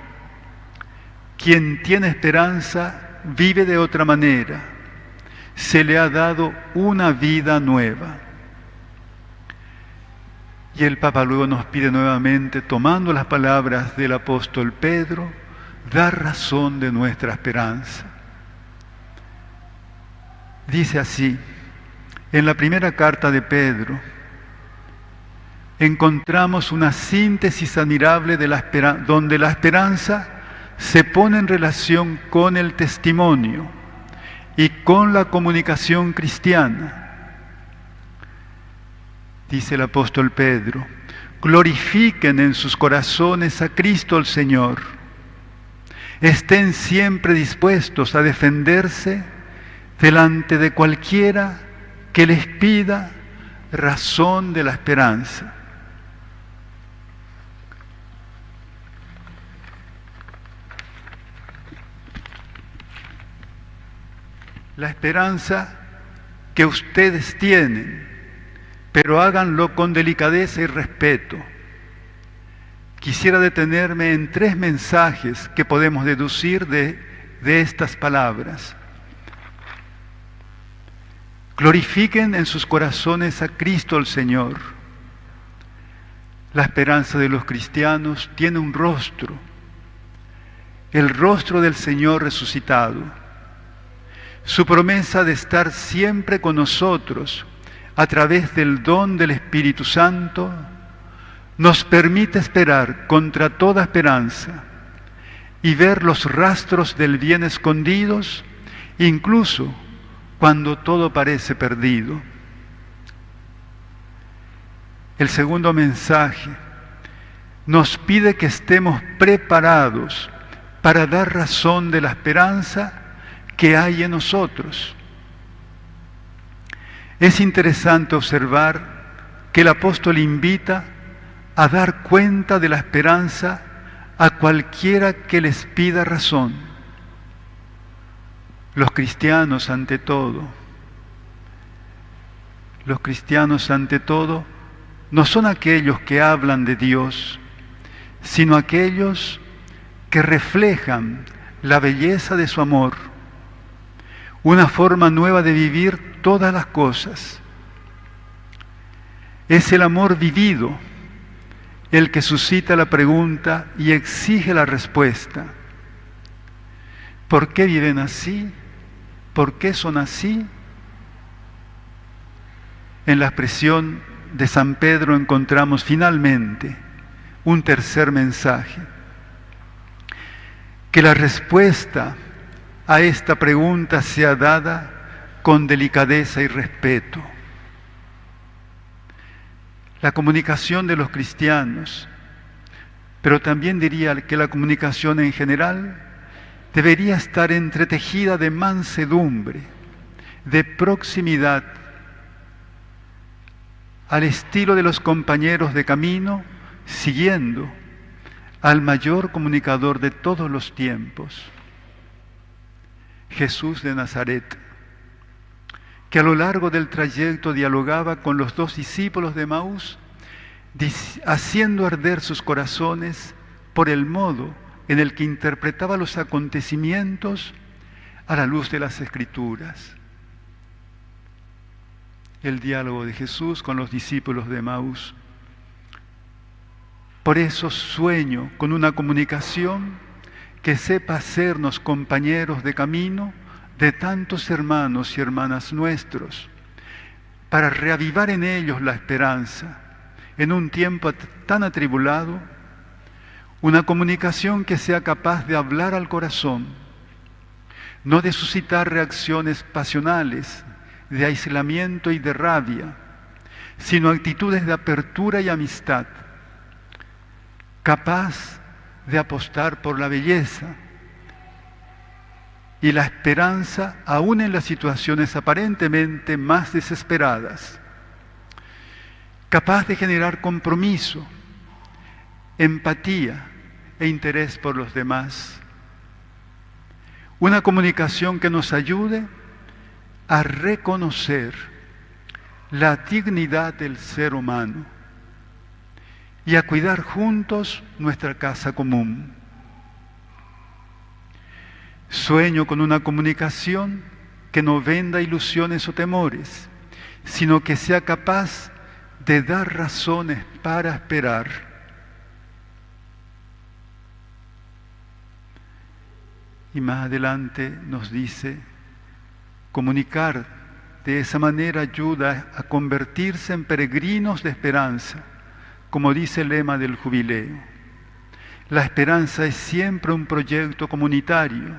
Quien tiene esperanza vive de otra manera, se le ha dado una vida nueva. Y el Papa luego nos pide nuevamente, tomando las palabras del apóstol Pedro, dar razón de nuestra esperanza. Dice así, en la primera carta de Pedro, encontramos una síntesis admirable de donde la esperanza se pone en relación con el testimonio y con la comunicación cristiana. Dice el apóstol Pedro: glorifiquen en sus corazones a Cristo el Señor. Estén siempre dispuestos a defenderse delante de cualquiera que les pida razón de la esperanza. La esperanza que ustedes tienen, pero háganlo con delicadeza y respeto. Quisiera detenerme en 3 mensajes que podemos deducir de estas palabras. Glorifiquen en sus corazones a Cristo el Señor. La esperanza de los cristianos tiene un rostro, el rostro del Señor resucitado. Su promesa de estar siempre con nosotros a través del don del Espíritu Santo nos permite esperar contra toda esperanza y ver los rastros del bien escondidos, incluso cuando todo parece perdido. El segundo mensaje nos pide que estemos preparados para dar razón de la esperanza que hay en nosotros. Es interesante observar que el apóstol invita a dar cuenta de la esperanza a cualquiera que les pida razón. Los cristianos ante todo no son aquellos que hablan de Dios, sino aquellos que reflejan la belleza de su amor, una forma nueva de vivir todas las cosas. Es el amor vivido el que suscita la pregunta y exige la respuesta. ¿Por qué viven así? ¿Por qué son así? En la expresión de San Pedro encontramos finalmente un tercer mensaje: que la respuesta a esta pregunta sea dada con delicadeza y respeto. La comunicación de los cristianos, pero también diría que la comunicación en general, debería estar entretejida de mansedumbre, de proximidad, al estilo de los compañeros de camino, siguiendo al mayor comunicador de todos los tiempos. Jesús de Nazaret, que a lo largo del trayecto dialogaba con los 2 discípulos de Emaús, haciendo arder sus corazones por el modo en el que interpretaba los acontecimientos a la luz de las Escrituras. El diálogo de Jesús con los discípulos de Emaús. Por eso sueño con una comunicación que sepa hacernos compañeros de camino de tantos hermanos y hermanas nuestros, para reavivar en ellos la esperanza en un tiempo tan atribulado, una comunicación que sea capaz de hablar al corazón, no de suscitar reacciones pasionales, de aislamiento y de rabia, sino actitudes de apertura y amistad, capaz de apostar por la belleza y la esperanza aún en las situaciones aparentemente más desesperadas, capaz de generar compromiso, empatía e interés por los demás. Una comunicación que nos ayude a reconocer la dignidad del ser humano y a cuidar juntos nuestra casa común. Sueño con una comunicación que no venda ilusiones o temores, sino que sea capaz de dar razones para esperar. Y más adelante nos dice, comunicar de esa manera ayuda a convertirse en peregrinos de esperanza, como dice el lema del jubileo. La esperanza es siempre un proyecto comunitario.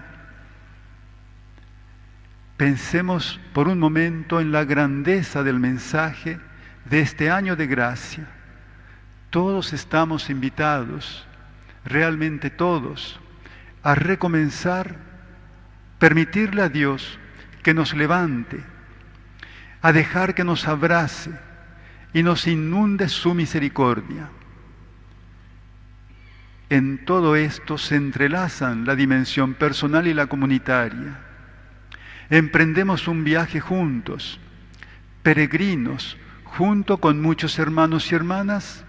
Pensemos por un momento en la grandeza del mensaje de este año de gracia. Todos estamos invitados, realmente todos, a recomenzar, permitirle a Dios que nos levante, a dejar que nos abrace y nos inunde su misericordia. En todo esto se entrelazan la dimensión personal y la comunitaria. Emprendemos un viaje juntos, peregrinos, junto con muchos hermanos y hermanas,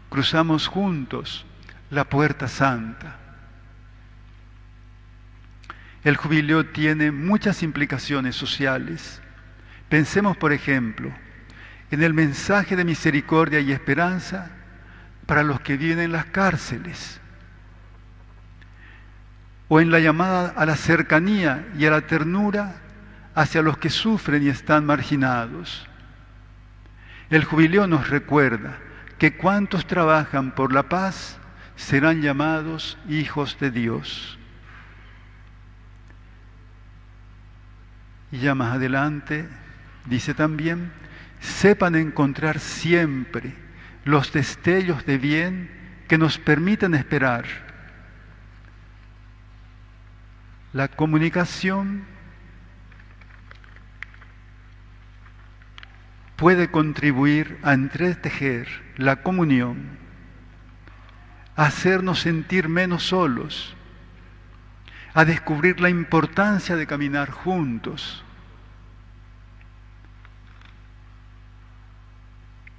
cruzamos juntos la puerta santa. El jubileo tiene muchas implicaciones sociales. Pensemos, por ejemplo, en el mensaje de misericordia y esperanza para los que viven en las cárceles, o en la llamada a la cercanía y a la ternura hacia los que sufren y están marginados. El jubileo nos recuerda que cuantos trabajan por la paz serán llamados hijos de Dios. Y ya más adelante dice también, sepan encontrar siempre los destellos de bien que nos permiten esperar. La comunicación puede contribuir a entretejer la comunión, a hacernos sentir menos solos, a descubrir la importancia de caminar juntos.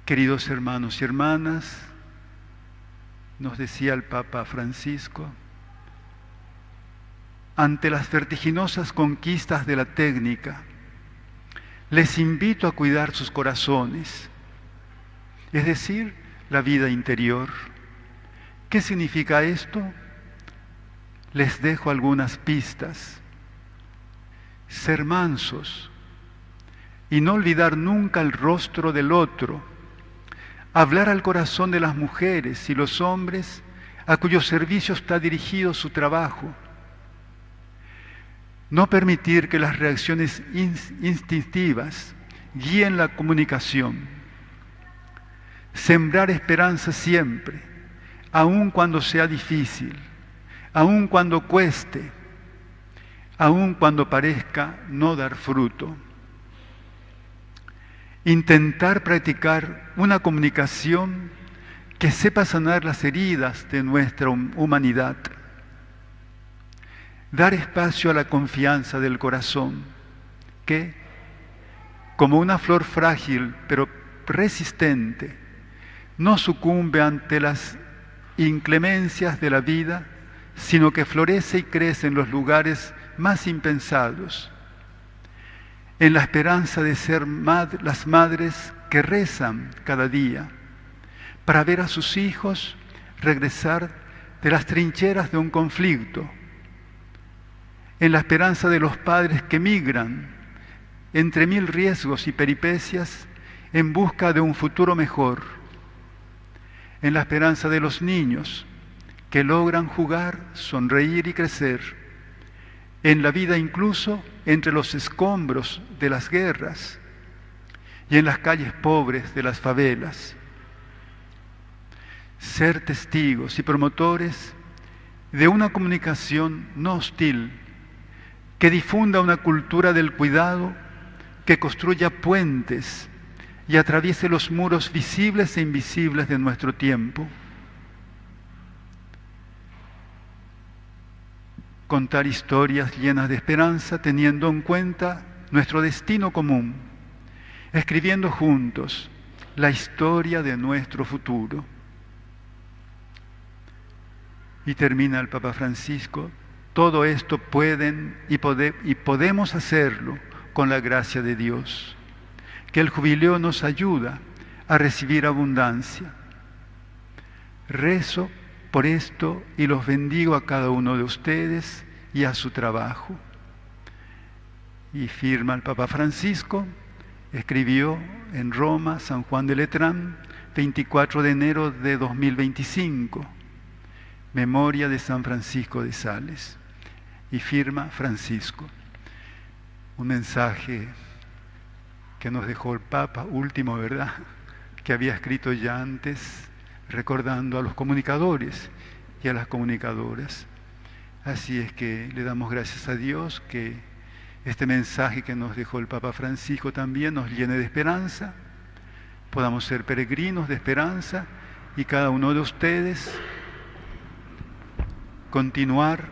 Queridos hermanos y hermanas, nos decía el Papa Francisco, ante las vertiginosas conquistas de la técnica, les invito a cuidar sus corazones, es decir, la vida interior. ¿Qué significa esto? Les dejo algunas pistas. Ser mansos y no olvidar nunca el rostro del otro. Hablar al corazón de las mujeres y los hombres a cuyo servicio está dirigido su trabajo. No permitir que las reacciones instintivas guíen la comunicación. Sembrar esperanza siempre, aun cuando sea difícil, aun cuando cueste, aun cuando parezca no dar fruto. Intentar practicar una comunicación que sepa sanar las heridas de nuestra humanidad. dar espacio a la confianza del corazón, que, como una flor frágil pero resistente, no sucumbe ante las inclemencias de la vida, sino que florece y crece en los lugares más impensados, en la esperanza de ser las madres que rezan cada día para ver a sus hijos regresar de las trincheras de un conflicto, en la esperanza de los padres que migran entre mil riesgos y peripecias en busca de un futuro mejor, en la esperanza de los niños que logran jugar, sonreír y crecer, en la vida incluso entre los escombros de las guerras y en las calles pobres de las favelas. Ser testigos y promotores de una comunicación no hostil, que difunda una cultura del cuidado, que construya puentes y atraviese los muros visibles e invisibles de nuestro tiempo. Contar historias llenas de esperanza teniendo en cuenta nuestro destino común, escribiendo juntos la historia de nuestro futuro. Y termina el Papa Francisco: todo esto pueden y podemos hacerlo con la gracia de Dios, que el jubileo nos ayuda a recibir abundancia. Rezo por esto y los bendigo a cada uno de ustedes y a su trabajo. Y firma el Papa Francisco, escribió en Roma, San Juan de Letrán, 24 de enero de 2025, memoria de San Francisco de Sales. Y firma Francisco. Un mensaje que nos dejó el Papa, último, ¿verdad?, que había escrito ya antes, recordando a los comunicadores y a las comunicadoras. Así es que le damos gracias a Dios que este mensaje que nos dejó el Papa Francisco también nos llene de esperanza, podamos ser peregrinos de esperanza y cada uno de ustedes continuar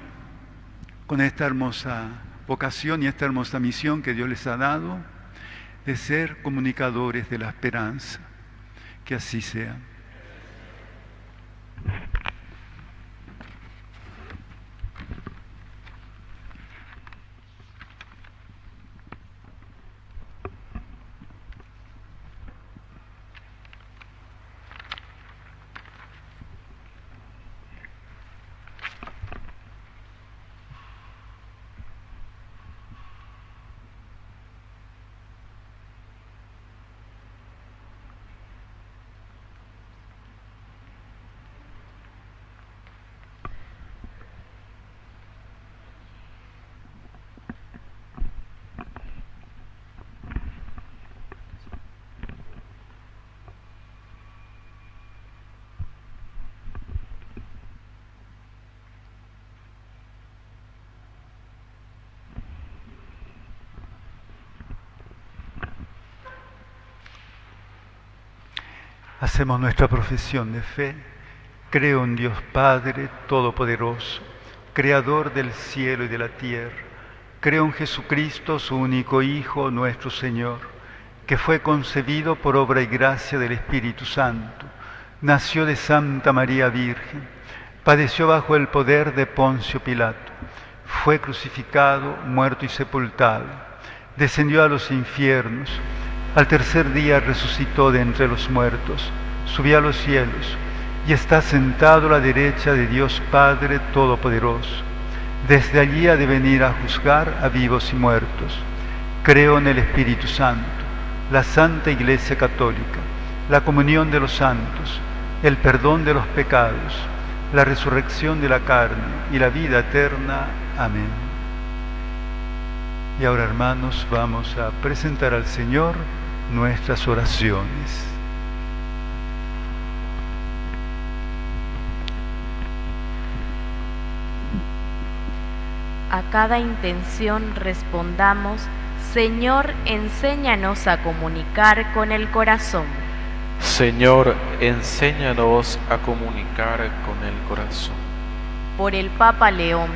con esta hermosa vocación y esta hermosa misión que Dios les ha dado de ser comunicadores de la esperanza. Que así sea. Hacemos nuestra profesión de fe. Creo en Dios Padre Todopoderoso, Creador del cielo y de la tierra. Creo en Jesucristo, su único Hijo, nuestro Señor, que fue concebido por obra y gracia del Espíritu Santo. Nació de Santa María Virgen, padeció bajo el poder de Poncio Pilato, fue crucificado, muerto y sepultado, descendió a los infiernos. Al tercer día resucitó de entre los muertos, subió a los cielos y está sentado a la derecha de Dios Padre Todopoderoso. Desde allí ha de venir a juzgar a vivos y muertos. Creo en el Espíritu Santo, la Santa Iglesia Católica, la comunión de los santos, el perdón de los pecados, la resurrección de la carne y la vida eterna. Amén. Y ahora, hermanos, vamos a presentar al Señor nuestras oraciones. A cada intención respondamos: Señor, enséñanos a comunicar con el corazón. Señor, enséñanos a comunicar con el corazón. Por el Papa León,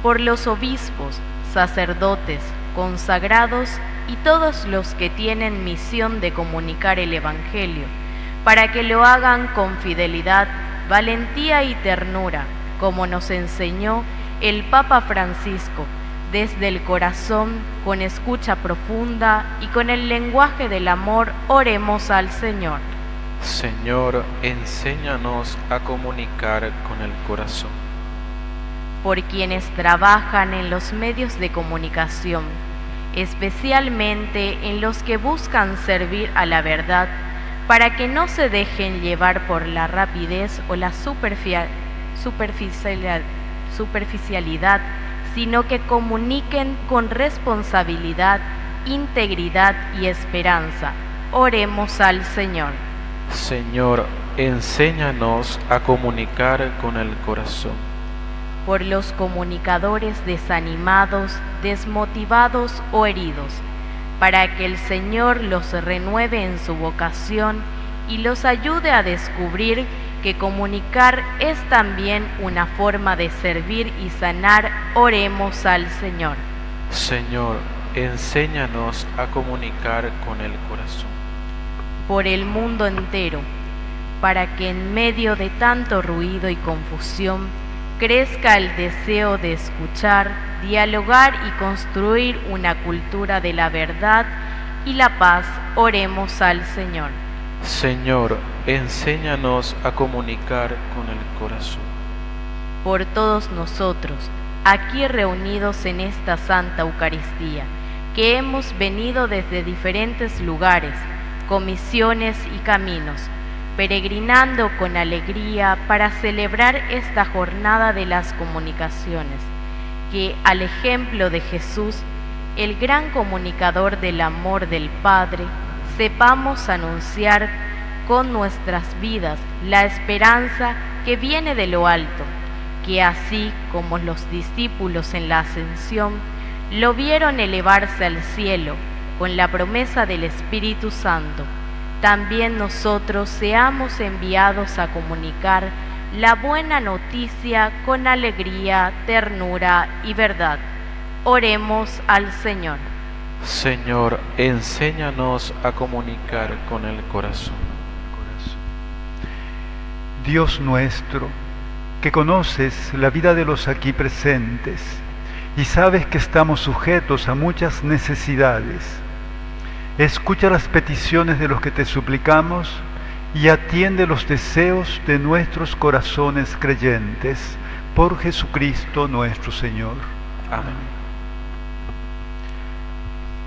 por los obispos, sacerdotes, consagrados y todos los que tienen misión de comunicar el Evangelio, para que lo hagan con fidelidad, valentía y ternura, como nos enseñó el Papa Francisco, desde el corazón, con escucha profunda y con el lenguaje del amor, oremos al Señor. Señor, enséñanos a comunicar con el corazón. Por quienes trabajan en los medios de comunicación, especialmente en los que buscan servir a la verdad, para que no se dejen llevar por la rapidez o la superficialidad, sino que comuniquen con responsabilidad, integridad y esperanza. Oremos al Señor. Señor, enséñanos a comunicar con el corazón. Por los comunicadores desanimados, desmotivados o heridos, para que el Señor los renueve en su vocación y los ayude a descubrir que comunicar es también una forma de servir y sanar. Oremos al Señor. Señor, enséñanos a comunicar con el corazón. Por el mundo entero, para que en medio de tanto ruido y confusión crezca el deseo de escuchar, dialogar y construir una cultura de la verdad y la paz. Oremos al Señor. Señor, enséñanos a comunicar con el corazón. Por todos nosotros, aquí reunidos en esta Santa Eucaristía, que hemos venido desde diferentes lugares, comisiones y caminos, peregrinando con alegría para celebrar esta jornada de las comunicaciones, que al ejemplo de Jesús, el gran comunicador del amor del Padre, sepamos anunciar con nuestras vidas la esperanza que viene de lo alto, que así como los discípulos en la ascensión lo vieron elevarse al cielo con la promesa del Espíritu Santo, también nosotros seamos enviados a comunicar la buena noticia con alegría, ternura y verdad. Oremos al Señor. Señor, enséñanos a comunicar con el corazón. Dios nuestro, que conoces la vida de los aquí presentes y sabes que estamos sujetos a muchas necesidades, escucha las peticiones de los que te suplicamos y atiende los deseos de nuestros corazones creyentes, por Jesucristo nuestro Señor. Amén.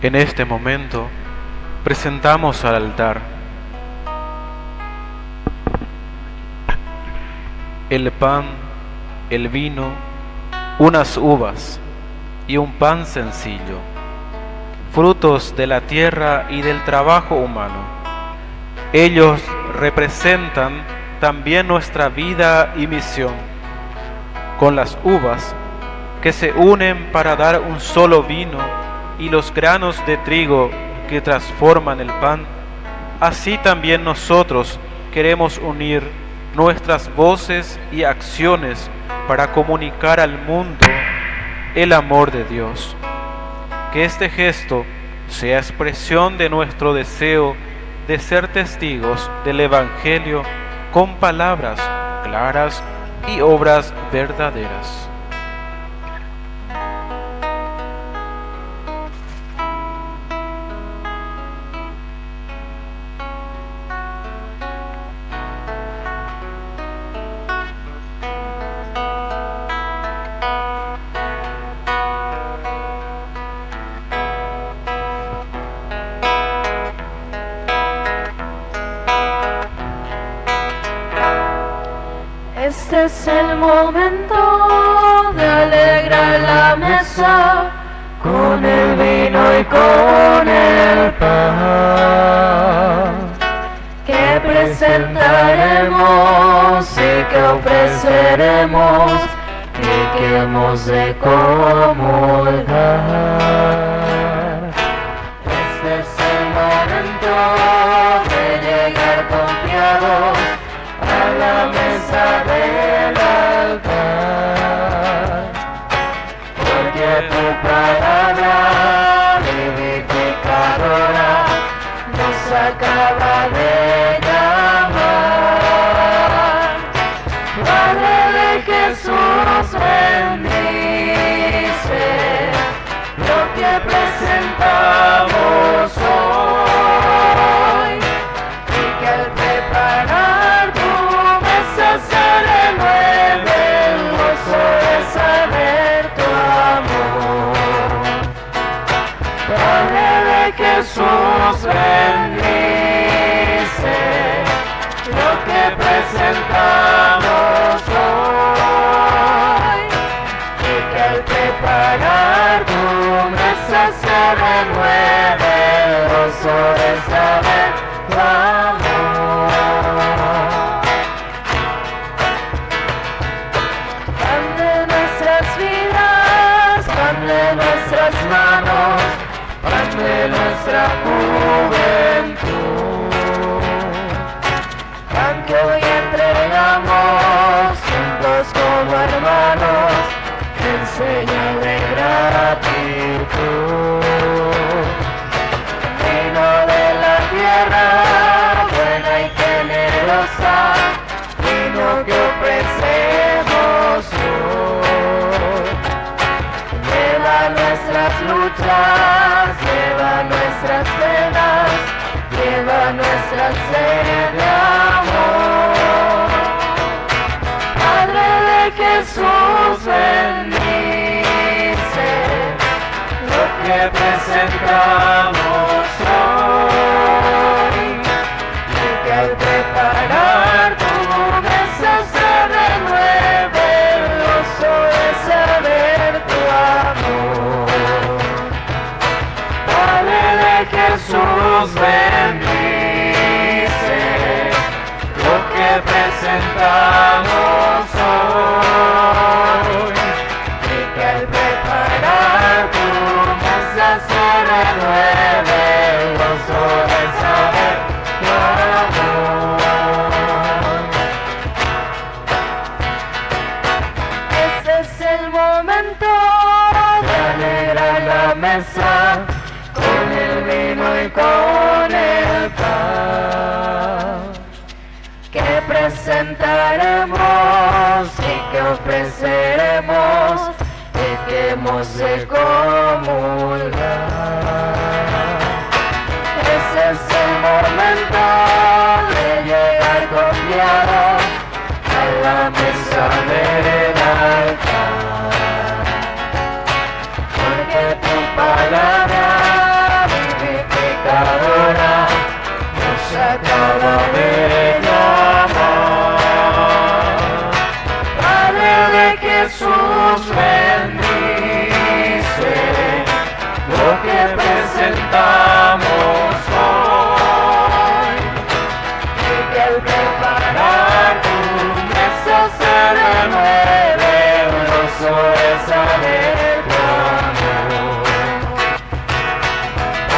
En este momento presentamos al altar el pan, el vino, unas uvas y un pan sencillo, frutos de la tierra y del trabajo humano. Ellos representan también nuestra vida y misión. Con las uvas que se unen para dar un solo vino y los granos de trigo que transforman el pan, así también nosotros queremos unir nuestras voces y acciones para comunicar al mundo el amor de Dios. Que este gesto sea expresión de nuestro deseo de ser testigos del Evangelio con palabras claras y obras verdaderas. Este es el momento de alegrar la mesa con el vino y con el pan, que presentaremos y que ofreceremos y que hemos de comulgar. Este es el momento de llegar confiados a la mesa del altar. acaba de llamar. Padre de Jesús, bendice lo que presentamos hoy, y que al preparar tu mesa se renueve el gozo de saber tu amor. Padre de Jesús, bendice lo que presentamos hoy, y que al preparar tu mesa se renueve el gozo de saber tu amor. Pan de nuestras vidas, pan de nuestras manos, pan de nuestra juventud, pan que hoy entregamos juntos como hermanos, en señal de gratitud. Vino de la tierra buena y generosa, vino que ofrecemos hoy. Lleva nuestras luchas, lleva nuestras penas, lleva nuestra sed de amor. Padre de Jesús, bendice lo que presentamos hoy, y que al preparar tu mesa se renueve el gozo de saber tu amor. Padre de Jesús, bendice lo que presentamos hoy, y que al preparar tu mesa se renueve el gozo de saber tu amor. Este es el momento de alegrar la mesa con el vino y con el pan, que presentaremos y que ofreceremos y que hemos de comulgar. Ese es el momento de llegar confiados a la mesa del altar, porque tu palabra vivificadora nos acaba de llamar. Padre de Jesús, bendice lo que presentamos hoy, y que al preparar tu mesa se renueve el gozo de saber tu amor.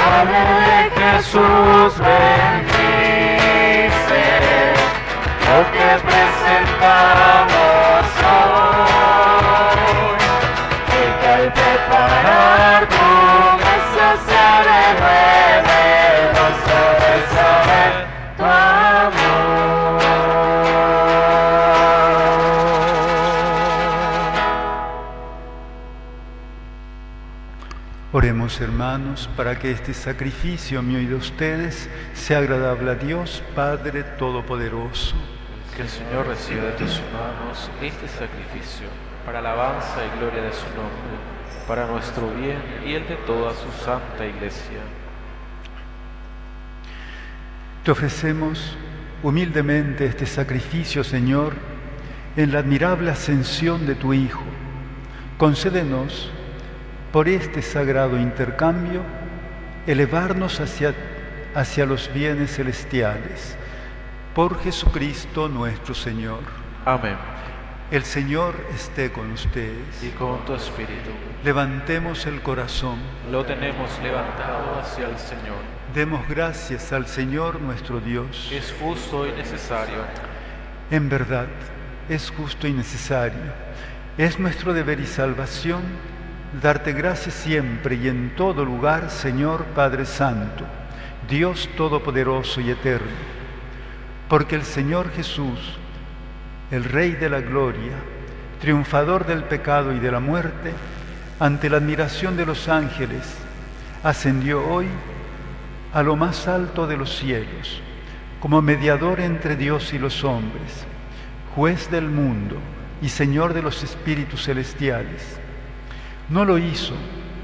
Padre de Jesús, bendice lo que presentamos hoy, y que al preparar tu mesa se renueve el gozo de saber tu amor. Oremos, hermanos, para que este sacrificio mío y de ustedes sea agradable a Dios, Padre Todopoderoso. Que el Señor reciba de tus manos este sacrificio para alabanza y gloria de su nombre, para nuestro bien y el de toda su santa Iglesia. Te ofrecemos humildemente este sacrificio, Señor, en la admirable ascensión de tu Hijo. Concédenos, por este sagrado intercambio, elevarnos hacia los bienes celestiales. Por Jesucristo nuestro Señor. Amén. El Señor esté con ustedes. Y con tu espíritu. Levantemos el corazón. Lo tenemos levantado hacia el Señor. Demos gracias al Señor nuestro Dios. Es justo y necesario. En verdad, es justo y necesario. Es nuestro deber y salvación darte gracias siempre y en todo lugar, Señor Padre Santo, Dios Todopoderoso y Eterno, porque el Señor Jesús, el Rey de la Gloria, triunfador del pecado y de la muerte, ante la admiración de los ángeles, ascendió hoy a lo más alto de los cielos, como mediador entre Dios y los hombres, juez del mundo y Señor de los espíritus celestiales. No lo hizo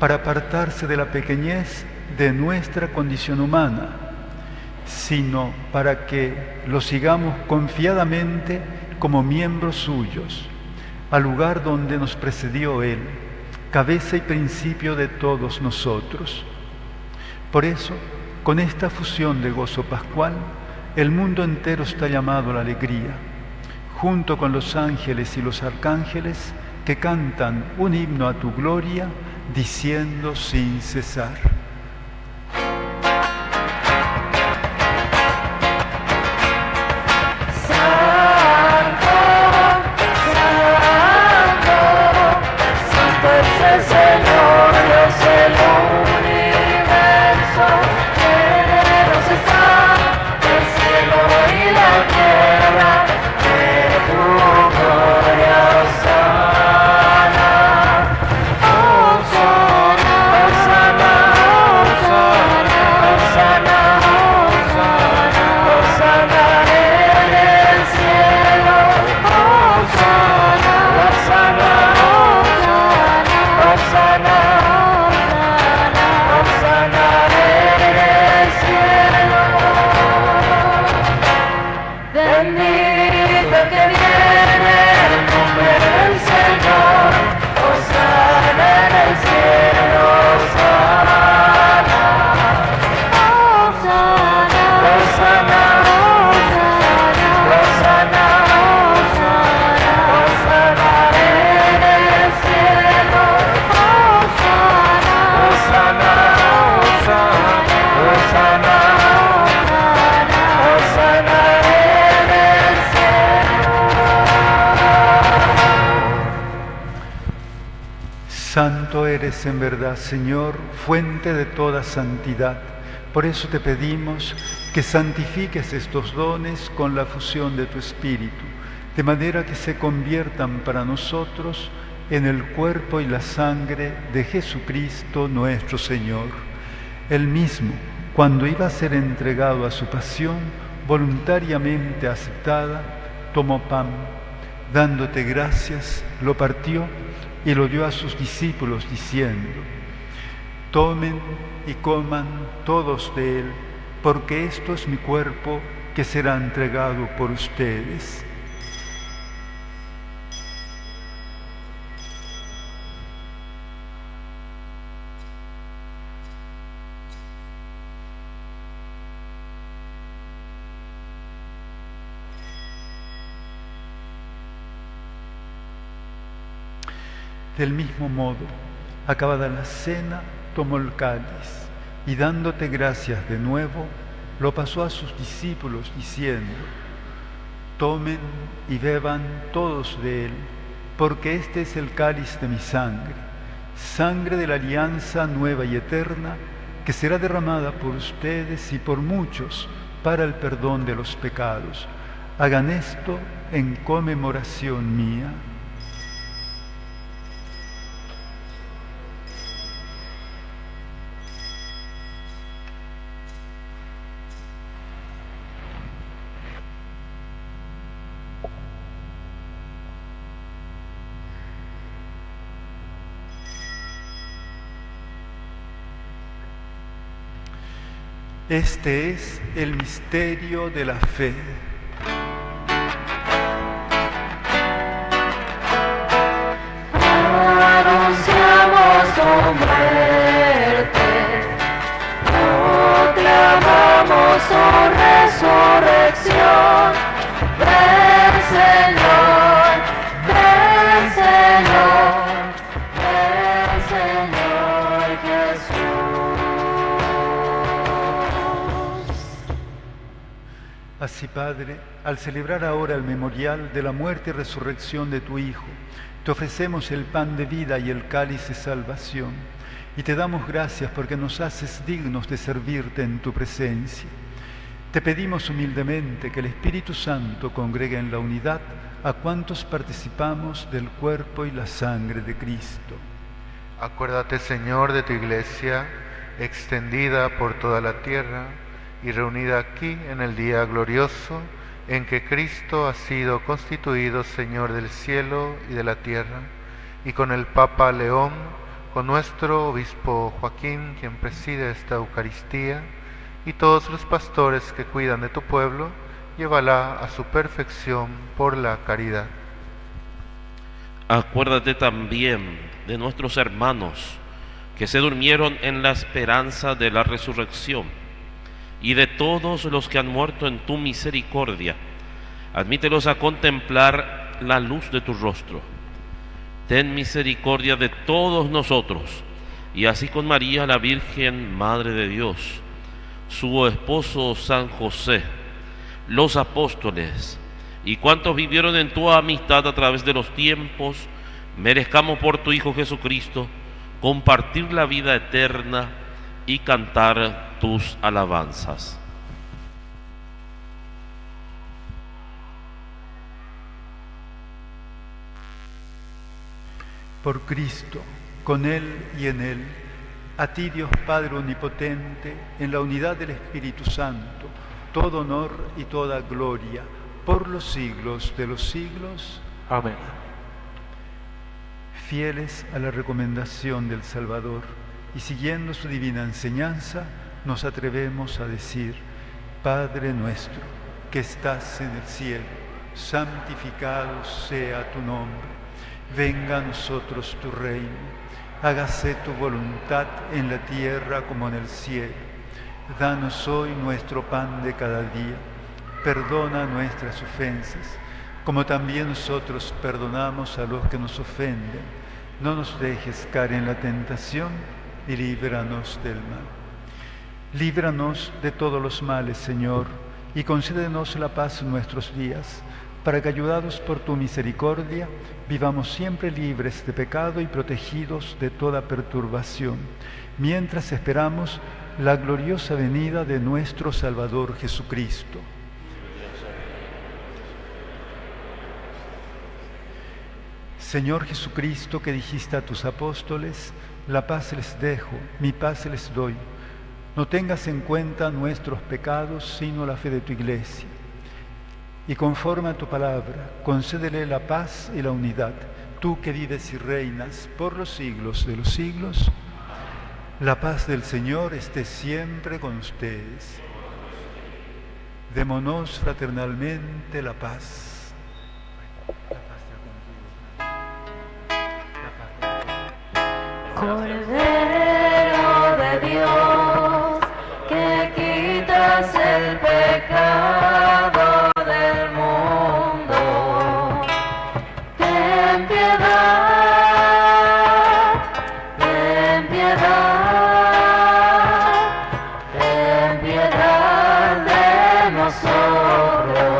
para apartarse de la pequeñez de nuestra condición humana, sino para que lo sigamos confiadamente como miembros suyos, al lugar donde nos precedió Él, cabeza y principio de todos nosotros. Por eso, con esta fusión de gozo pascual, el mundo entero está llamado a la alegría, junto con los ángeles y los arcángeles que cantan un himno a tu gloria, diciendo sin cesar. Santo eres en verdad, Señor, fuente de toda santidad. Por eso te pedimos que santifiques estos dones con la fusión de tu Espíritu, de manera que se conviertan para nosotros en el cuerpo y la sangre de Jesucristo nuestro Señor. Él mismo, cuando iba a ser entregado a su pasión, voluntariamente aceptada, tomó pan, dándote gracias, lo partió y lo dio a sus discípulos diciendo: tomen y coman todos de él, porque esto es mi cuerpo que será entregado por ustedes. Del mismo modo, acabada la cena, tomó el cáliz y dándote gracias de nuevo, lo pasó a sus discípulos diciendo: tomen y beban todos de él, porque este es el cáliz de mi sangre, sangre de la alianza nueva y eterna, que será derramada por ustedes y por muchos para el perdón de los pecados. Hagan esto en conmemoración mía. Este es el misterio de la fe. Anunciamos tu muerte, proclamamos tu resurrección. Ven, Señor, ven, Señor, ven, Señor Jesús. Así, Padre, al celebrar ahora el memorial de la muerte y resurrección de tu Hijo, te ofrecemos el pan de vida y el cáliz de salvación, y te damos gracias porque nos haces dignos de servirte en tu presencia. Te pedimos humildemente que el Espíritu Santo congregue en la unidad a cuantos participamos del cuerpo y la sangre de Cristo. Acuérdate, Señor, de tu iglesia, extendida por toda la tierra y reunida aquí en el día glorioso en que Cristo ha sido constituido Señor del cielo y de la tierra, y con el Papa León, con nuestro obispo Joaquín, quien preside esta Eucaristía, y todos los pastores que cuidan de tu pueblo, llévala a su perfección por la caridad. Acuérdate también de nuestros hermanos que se durmieron en la esperanza de la resurrección, y de todos los que han muerto en tu misericordia. Admítelos a contemplar la luz de tu rostro. Ten misericordia de todos nosotros, y así con María, la Virgen, Madre de Dios, su esposo San José, los apóstoles y cuantos vivieron en tu amistad a través de los tiempos, merezcamos por tu Hijo Jesucristo compartir la vida eterna y cantar tus alabanzas. Por Cristo, con Él y en Él, a ti, Dios Padre Omnipotente, en la unidad del Espíritu Santo, todo honor y toda gloria, por los siglos de los siglos. Amén. Fieles a la recomendación del Salvador y siguiendo su divina enseñanza, nos atrevemos a decir: Padre nuestro, que estás en el cielo, santificado sea tu nombre. Venga a nosotros tu reino. Hágase tu voluntad en la tierra como en el cielo. Danos hoy nuestro pan de cada día. Perdona nuestras ofensas, como también nosotros perdonamos a los que nos ofenden. No nos dejes caer en la tentación y líbranos del mal. Líbranos de todos los males, Señor, y concédenos la paz en nuestros días, para que, ayudados por tu misericordia, vivamos siempre libres de pecado y protegidos de toda perturbación, mientras esperamos la gloriosa venida de nuestro Salvador Jesucristo. Señor Jesucristo, que dijiste a tus apóstoles: la paz les dejo, mi paz les doy. No tengas en cuenta nuestros pecados, sino la fe de tu Iglesia. Y conforme a tu palabra, concédele la paz y la unidad, tú que vives y reinas por los siglos de los siglos. La paz del Señor esté siempre con ustedes. Démonos fraternalmente la paz. Cordero de Dios, que quitas el pecado del mundo, ten piedad, ten piedad, ten piedad de nosotros.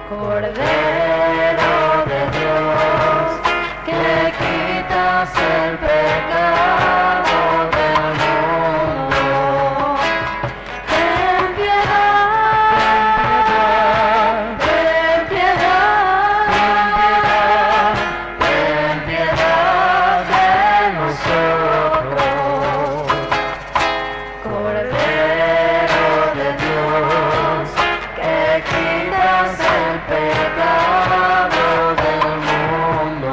Cordero de Dios, que quitas el pecado del mundo, ten piedad, ten piedad, ten piedad de nosotros. Cordero de Dios, que quitas el pecado del mundo,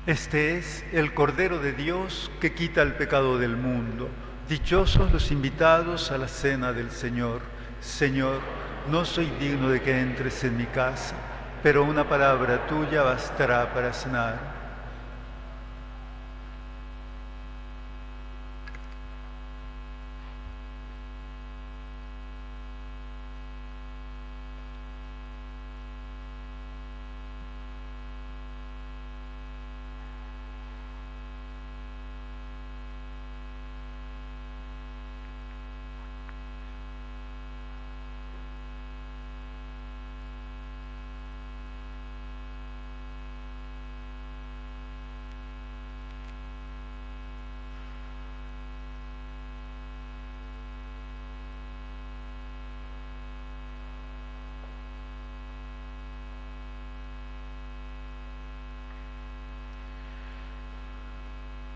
Este es el Cordero de Dios que quita el pecado del mundo. Dichosos los invitados a la cena del Señor. Señor, no soy digno de que entres en mi casa, pero una palabra tuya bastará para sanar.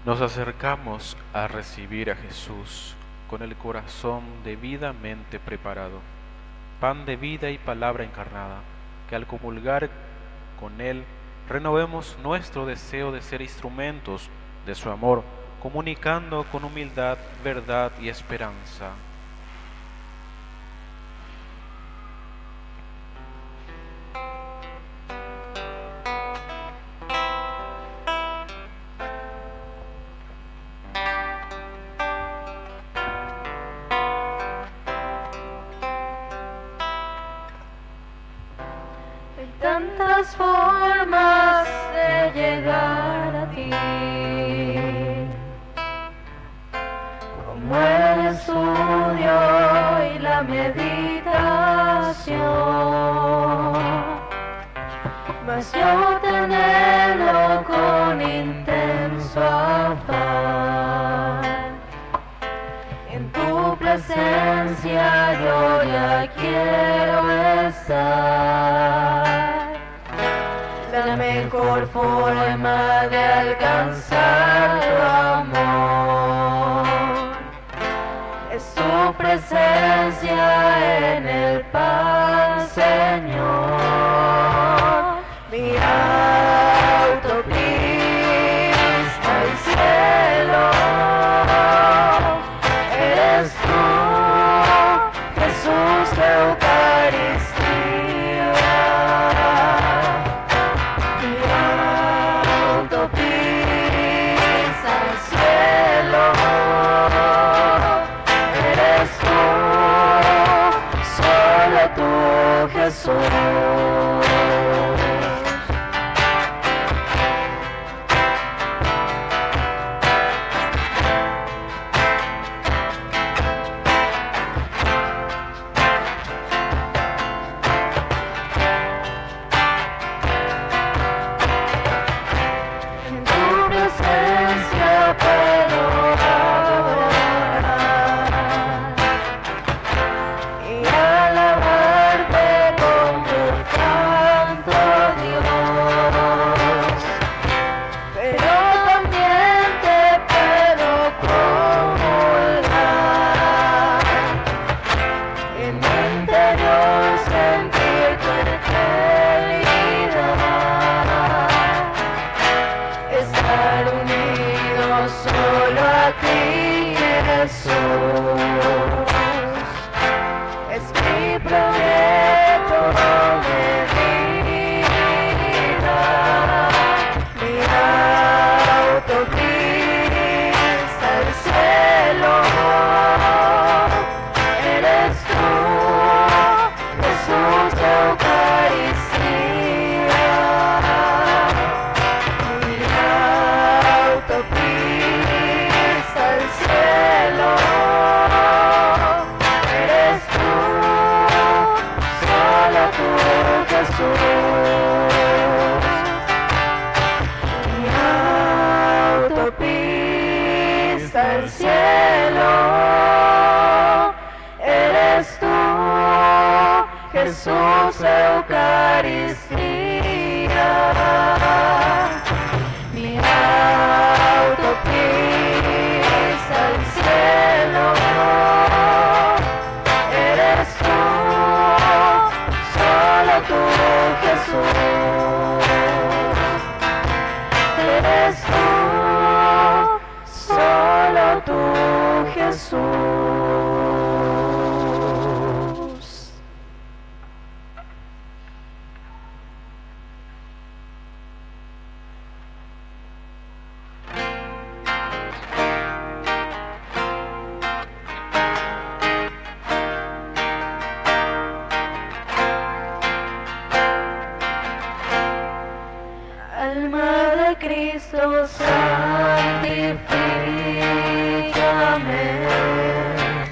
Nos acercamos a recibir a Jesús con el corazón debidamente preparado, pan de vida y palabra encarnada, que al comulgar con Él renovemos nuestro deseo de ser instrumentos de su amor, comunicando con humildad, verdad y esperanza. Tantas formas de llegar a ti, como el estudio y la meditación, mas yo te anhelo con intenso afán. En tu presencia yo ya quiero estar. La mejor forma de alcanzar tu amor es tu presencia en el pan, Señor. Mi autopista al cielo eres tú, Jesús de Eucaristía. Jesús. En tu presencia puedo adorar y alabarte con tu canto, Dios. Pero también te puedo comulgar, en mi interior sentir tu eternidad, estar unido solo a ti, Jesús. Es mi proyecto de vida, mi autopista al cielo. Eres tú, Jesús de Eucaristía. Mi autopista al cielo. Eres tú, solo tú, Jesús. Mi autopista al cielo. Eres tú, Jesús de Eucaristía. Mi autopista al cielo. Eres tú, solo tú, Jesús. Eres tú, solo tú, Jesús. Alma de Cristo, santifícame.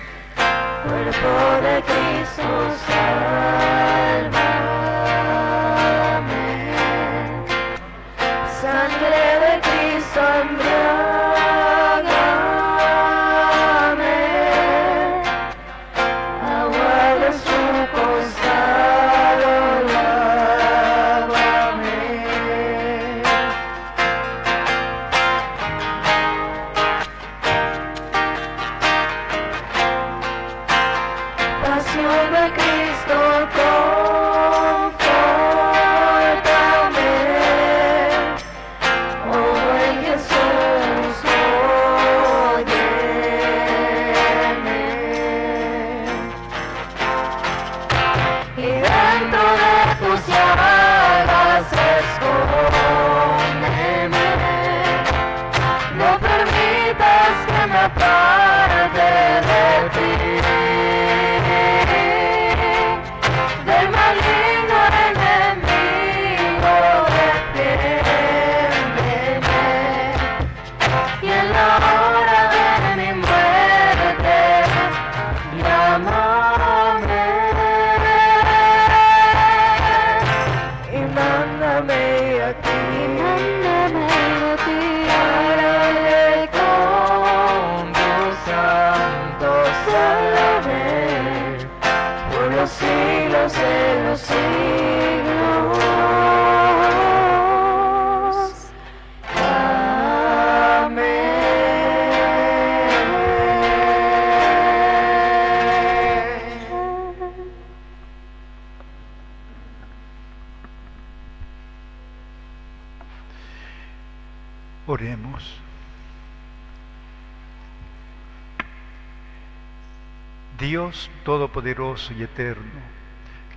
Dios Todopoderoso y Eterno,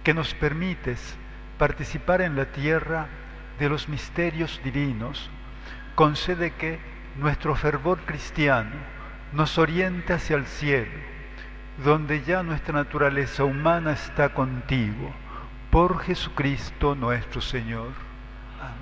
que nos permites participar en la tierra de los misterios divinos, concede que nuestro fervor cristiano nos oriente hacia el cielo, donde ya nuestra naturaleza humana está contigo, por Jesucristo nuestro Señor. Amén.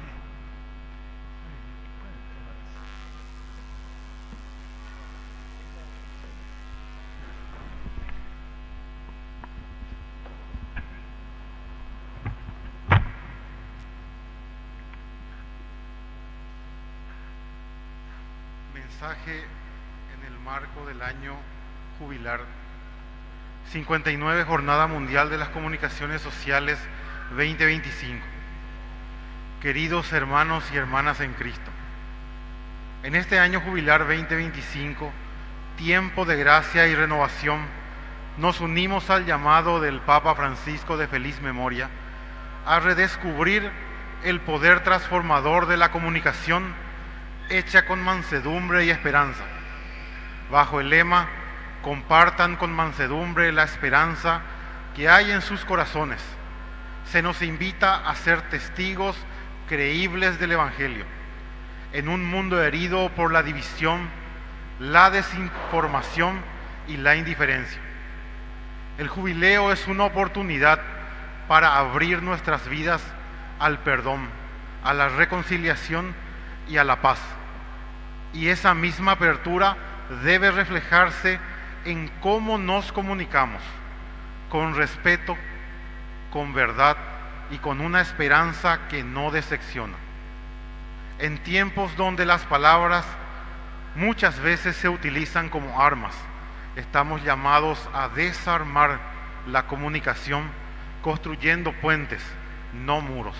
Mensaje en el marco del año jubilar 59 Jornada Mundial de las Comunicaciones Sociales 2025. Queridos hermanos y hermanas en Cristo, en este año jubilar 2025, tiempo de gracia y renovación, nos unimos al llamado del Papa Francisco de feliz memoria a redescubrir el poder transformador de la comunicación hecha con mansedumbre y esperanza. Bajo el lema "Compartan con mansedumbre la esperanza que hay en sus corazones", se nos invita a ser testigos creíbles del Evangelio en un mundo herido por la división, la desinformación y la indiferencia. El jubileo es una oportunidad para abrir nuestras vidas al perdón, a la reconciliación y a la paz. Y esa misma apertura debe reflejarse en cómo nos comunicamos, con respeto, con verdad y con una esperanza que no decepciona. En tiempos donde las palabras muchas veces se utilizan como armas, estamos llamados a desarmar la comunicación construyendo puentes, no muros.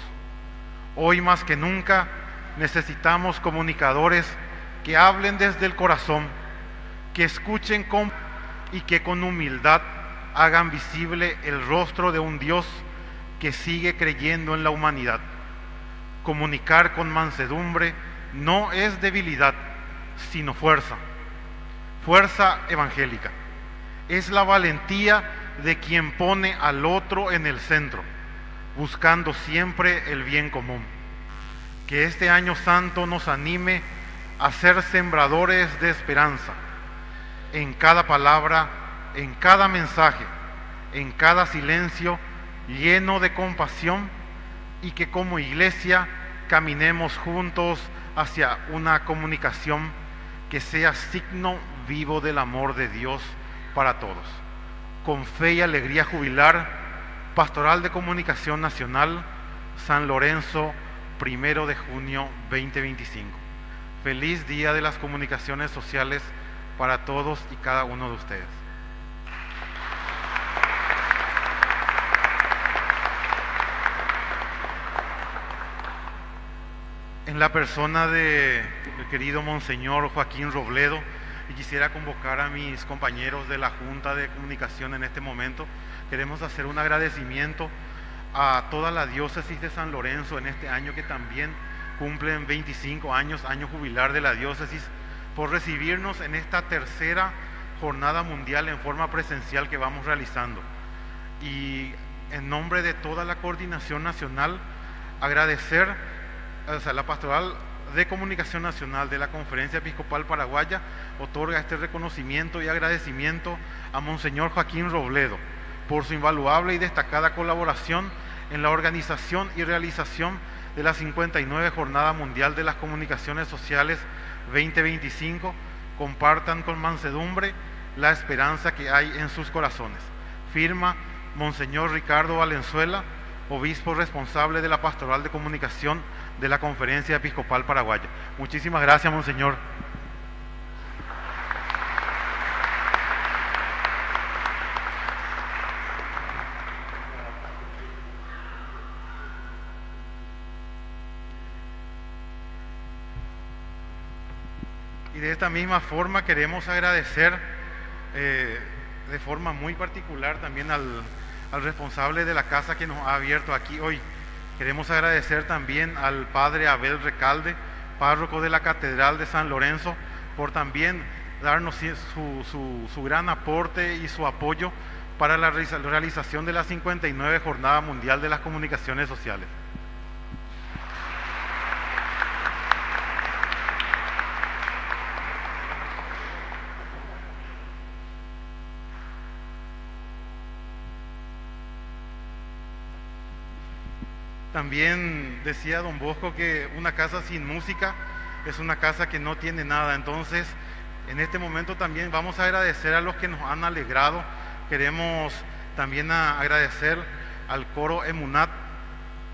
Hoy más que nunca necesitamos comunicadores que hablen desde el corazón, que escuchen y que con humildad hagan visible el rostro de un Dios que sigue creyendo en la humanidad. Comunicar con mansedumbre no es debilidad, sino fuerza, fuerza evangélica. Es la valentía de quien pone al otro en el centro, buscando siempre el bien común. Que este año santo nos anime a ser sembradores de esperanza, en cada palabra, en cada mensaje, en cada silencio, lleno de compasión, y que como iglesia caminemos juntos hacia una comunicación que sea signo vivo del amor de Dios para todos. Con fe y alegría jubilar, Pastoral de Comunicación Nacional, San Lorenzo, 1 de junio 2025. Feliz Día de las Comunicaciones Sociales para todos y cada uno de ustedes. En la persona del querido Monseñor Joaquín Robledo, y quisiera convocar a mis compañeros de la Junta de Comunicación en este momento, queremos hacer un agradecimiento a toda la diócesis de San Lorenzo en este año que también cumplen 25 años, año jubilar de la diócesis, por recibirnos en esta tercera jornada mundial en forma presencial que vamos realizando. Y en nombre de toda la coordinación nacional, agradecer, la Pastoral de Comunicación Nacional de la Conferencia Episcopal Paraguaya otorga este reconocimiento y agradecimiento a Monseñor Joaquín Robledo por su invaluable y destacada colaboración en la organización y realización de la 59 Jornada Mundial de las Comunicaciones Sociales 2025. Compartan con mansedumbre la esperanza que hay en sus corazones. Firma Monseñor Ricardo Valenzuela, obispo responsable de la Pastoral de Comunicación de la Conferencia Episcopal Paraguaya. Muchísimas gracias, Monseñor. Y de esta misma forma queremos agradecer de forma muy particular también al responsable de la casa que nos ha abierto aquí hoy. Queremos agradecer también al padre Abel Recalde, párroco de la Catedral de San Lorenzo, por también darnos su gran aporte y su apoyo para la realización de la 59 Jornada Mundial de las Comunicaciones Sociales. También decía don Bosco que una casa sin música es una casa que no tiene nada. Entonces, en este momento también vamos a agradecer a los que nos han alegrado. Queremos también agradecer al coro Emunat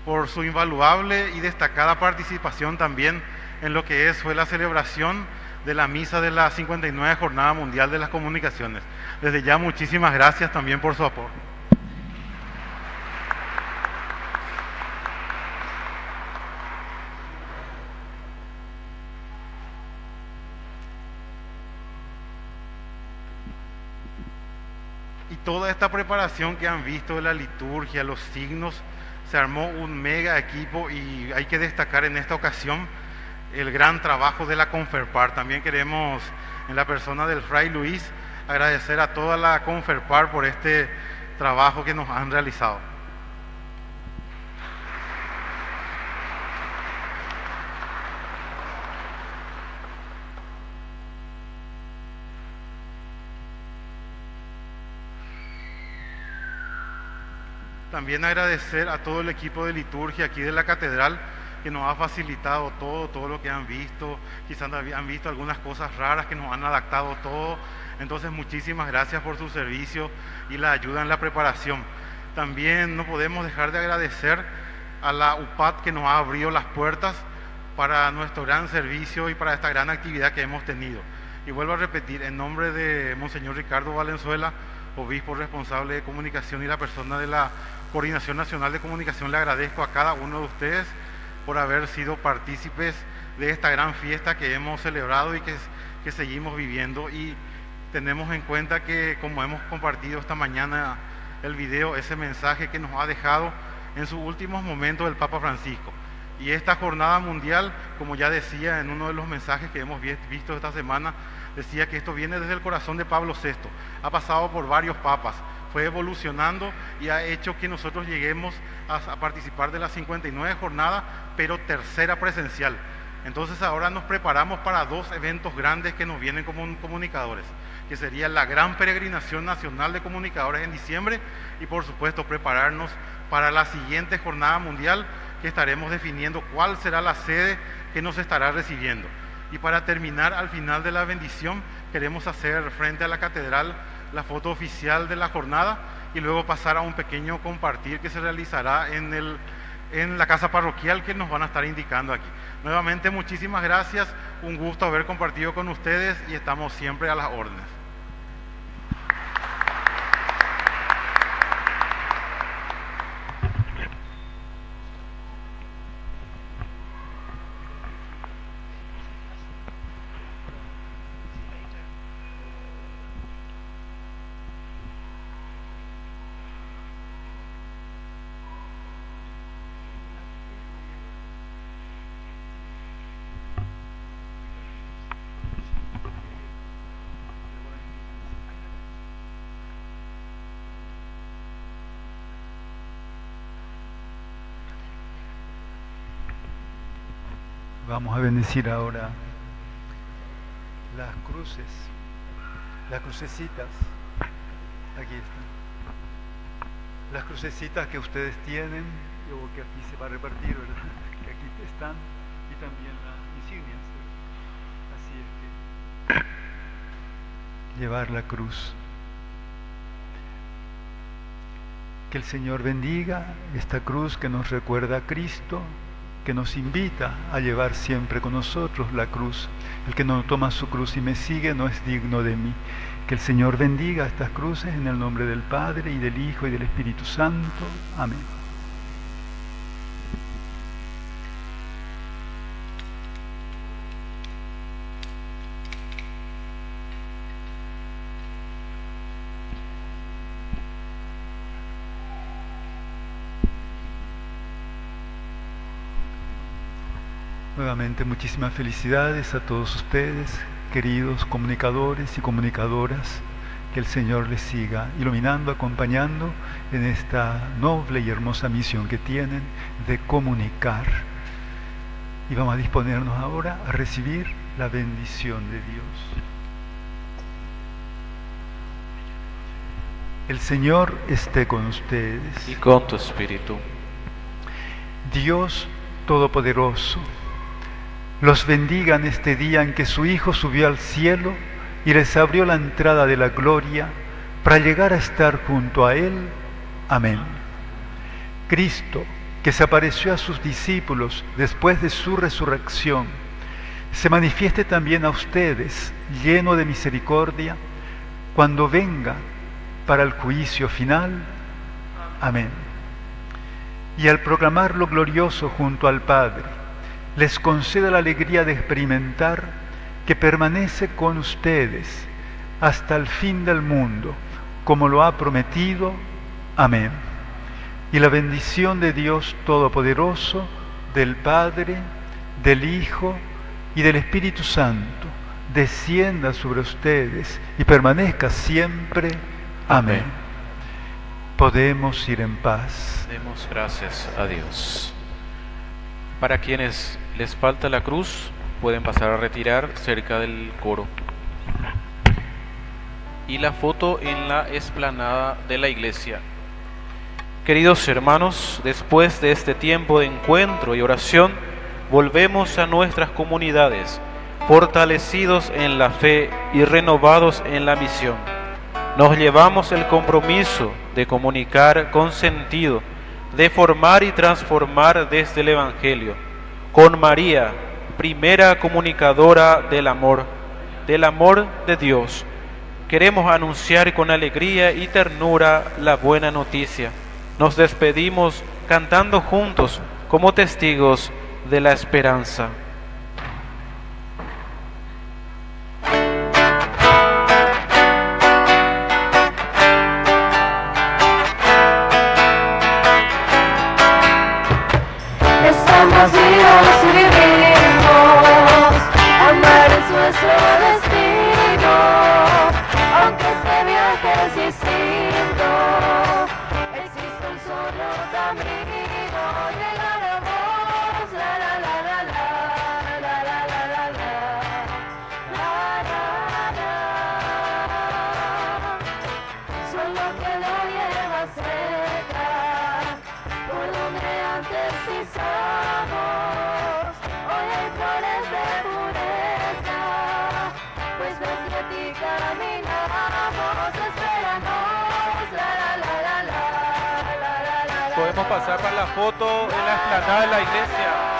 por su invaluable y destacada participación también en lo que fue la celebración de la misa de la 59 Jornada Mundial de las Comunicaciones. Desde ya, muchísimas gracias también por su apoyo. Y toda esta preparación que han visto de la liturgia, los signos, se armó un mega equipo y hay que destacar en esta ocasión el gran trabajo de la Conferpar. También queremos, en la persona del Fray Luis, agradecer a toda la Conferpar por este trabajo que nos han realizado. También agradecer a todo el equipo de liturgia aquí de la catedral que nos ha facilitado todo lo que han visto. Quizás han visto algunas cosas raras que nos han adaptado todo. Entonces, muchísimas gracias por su servicio y la ayuda en la preparación. También no podemos dejar de agradecer a la UPAD que nos ha abrido las puertas para nuestro gran servicio y para esta gran actividad que hemos tenido. Y vuelvo a repetir, en nombre de Monseñor Ricardo Valenzuela, obispo responsable de comunicación, y la persona de la Coordinación Nacional de Comunicación, le agradezco a cada uno de ustedes por haber sido partícipes de esta gran fiesta que hemos celebrado y que seguimos viviendo. Y tenemos en cuenta que, como hemos compartido esta mañana el video, ese mensaje que nos ha dejado en sus últimos momentos el Papa Francisco. Y esta jornada mundial, como ya decía en uno de los mensajes que hemos visto esta semana, decía que esto viene desde el corazón de Pablo VI, ha pasado por varios papas, fue evolucionando y ha hecho que nosotros lleguemos a participar de la 59 jornada, pero tercera presencial. Entonces ahora nos preparamos para dos eventos grandes que nos vienen como comunicadores, que sería la gran peregrinación nacional de comunicadores en diciembre y, por supuesto, prepararnos para la siguiente jornada mundial, que estaremos definiendo cuál será la sede que nos estará recibiendo. Y para terminar, al final de la bendición, queremos hacer frente a la catedral la foto oficial de la jornada y luego pasar a un pequeño compartir que se realizará en la casa parroquial, que nos van a estar indicando aquí. Nuevamente, muchísimas gracias, un gusto haber compartido con ustedes y estamos siempre a las órdenes. Vamos a bendecir ahora las cruces, las crucecitas. Aquí están. Las crucecitas que ustedes tienen, o que aquí se va a repartir, ¿verdad? Que aquí están, y también las insignias. Así es que llevar la cruz. Que el Señor bendiga esta cruz que nos recuerda a Cristo, que nos invita a llevar siempre con nosotros la cruz. El que no toma su cruz y me sigue no es digno de mí. Que el Señor bendiga estas cruces en el nombre del Padre, y del Hijo, y del Espíritu Santo. Amén. Nuevamente, muchísimas felicidades a todos ustedes, queridos comunicadores y comunicadoras, que el Señor les siga iluminando, acompañando en esta noble y hermosa misión que tienen de comunicar. Y vamos a disponernos ahora a recibir la bendición de Dios. El Señor esté con ustedes. Y con tu espíritu. Dios Todopoderoso los bendiga en este día en que su Hijo subió al cielo y les abrió la entrada de la gloria para llegar a estar junto a Él. Amén. Cristo, que se apareció a sus discípulos después de su resurrección, se manifieste también a ustedes, lleno de misericordia, cuando venga para el juicio final. Amén. Y al proclamarlo glorioso junto al Padre, les conceda la alegría de experimentar que permanece con ustedes hasta el fin del mundo, como lo ha prometido. Amén. Y la bendición de Dios Todopoderoso, del Padre, del Hijo y del Espíritu Santo, descienda sobre ustedes y permanezca siempre. Amén. Podemos ir en paz. Demos gracias a Dios. Para quienes les falta la cruz, pueden pasar a retirar cerca del coro. Y la foto en la explanada de la iglesia. Queridos hermanos, después de este tiempo de encuentro y oración, volvemos a nuestras comunidades, fortalecidos en la fe y renovados en la misión. Nos llevamos el compromiso de comunicar con sentido, de formar y transformar desde el Evangelio, con María, primera comunicadora del amor de Dios. Queremos anunciar con alegría y ternura la buena noticia. Nos despedimos cantando juntos como testigos de la esperanza. Estamos vivos y vivimos, amar es nuestro destino, aunque este viaje es distinto, existe un solo camino, llegaremos, la la la la la, la la la la la, la la la, solo que lo lleva cerca, por donde antes pisamos, hoy hay flores de pureza, pues desde ti caminamos, esperamos, la la la la la, la la la la. Podemos pasar para la foto en la explanada de la iglesia.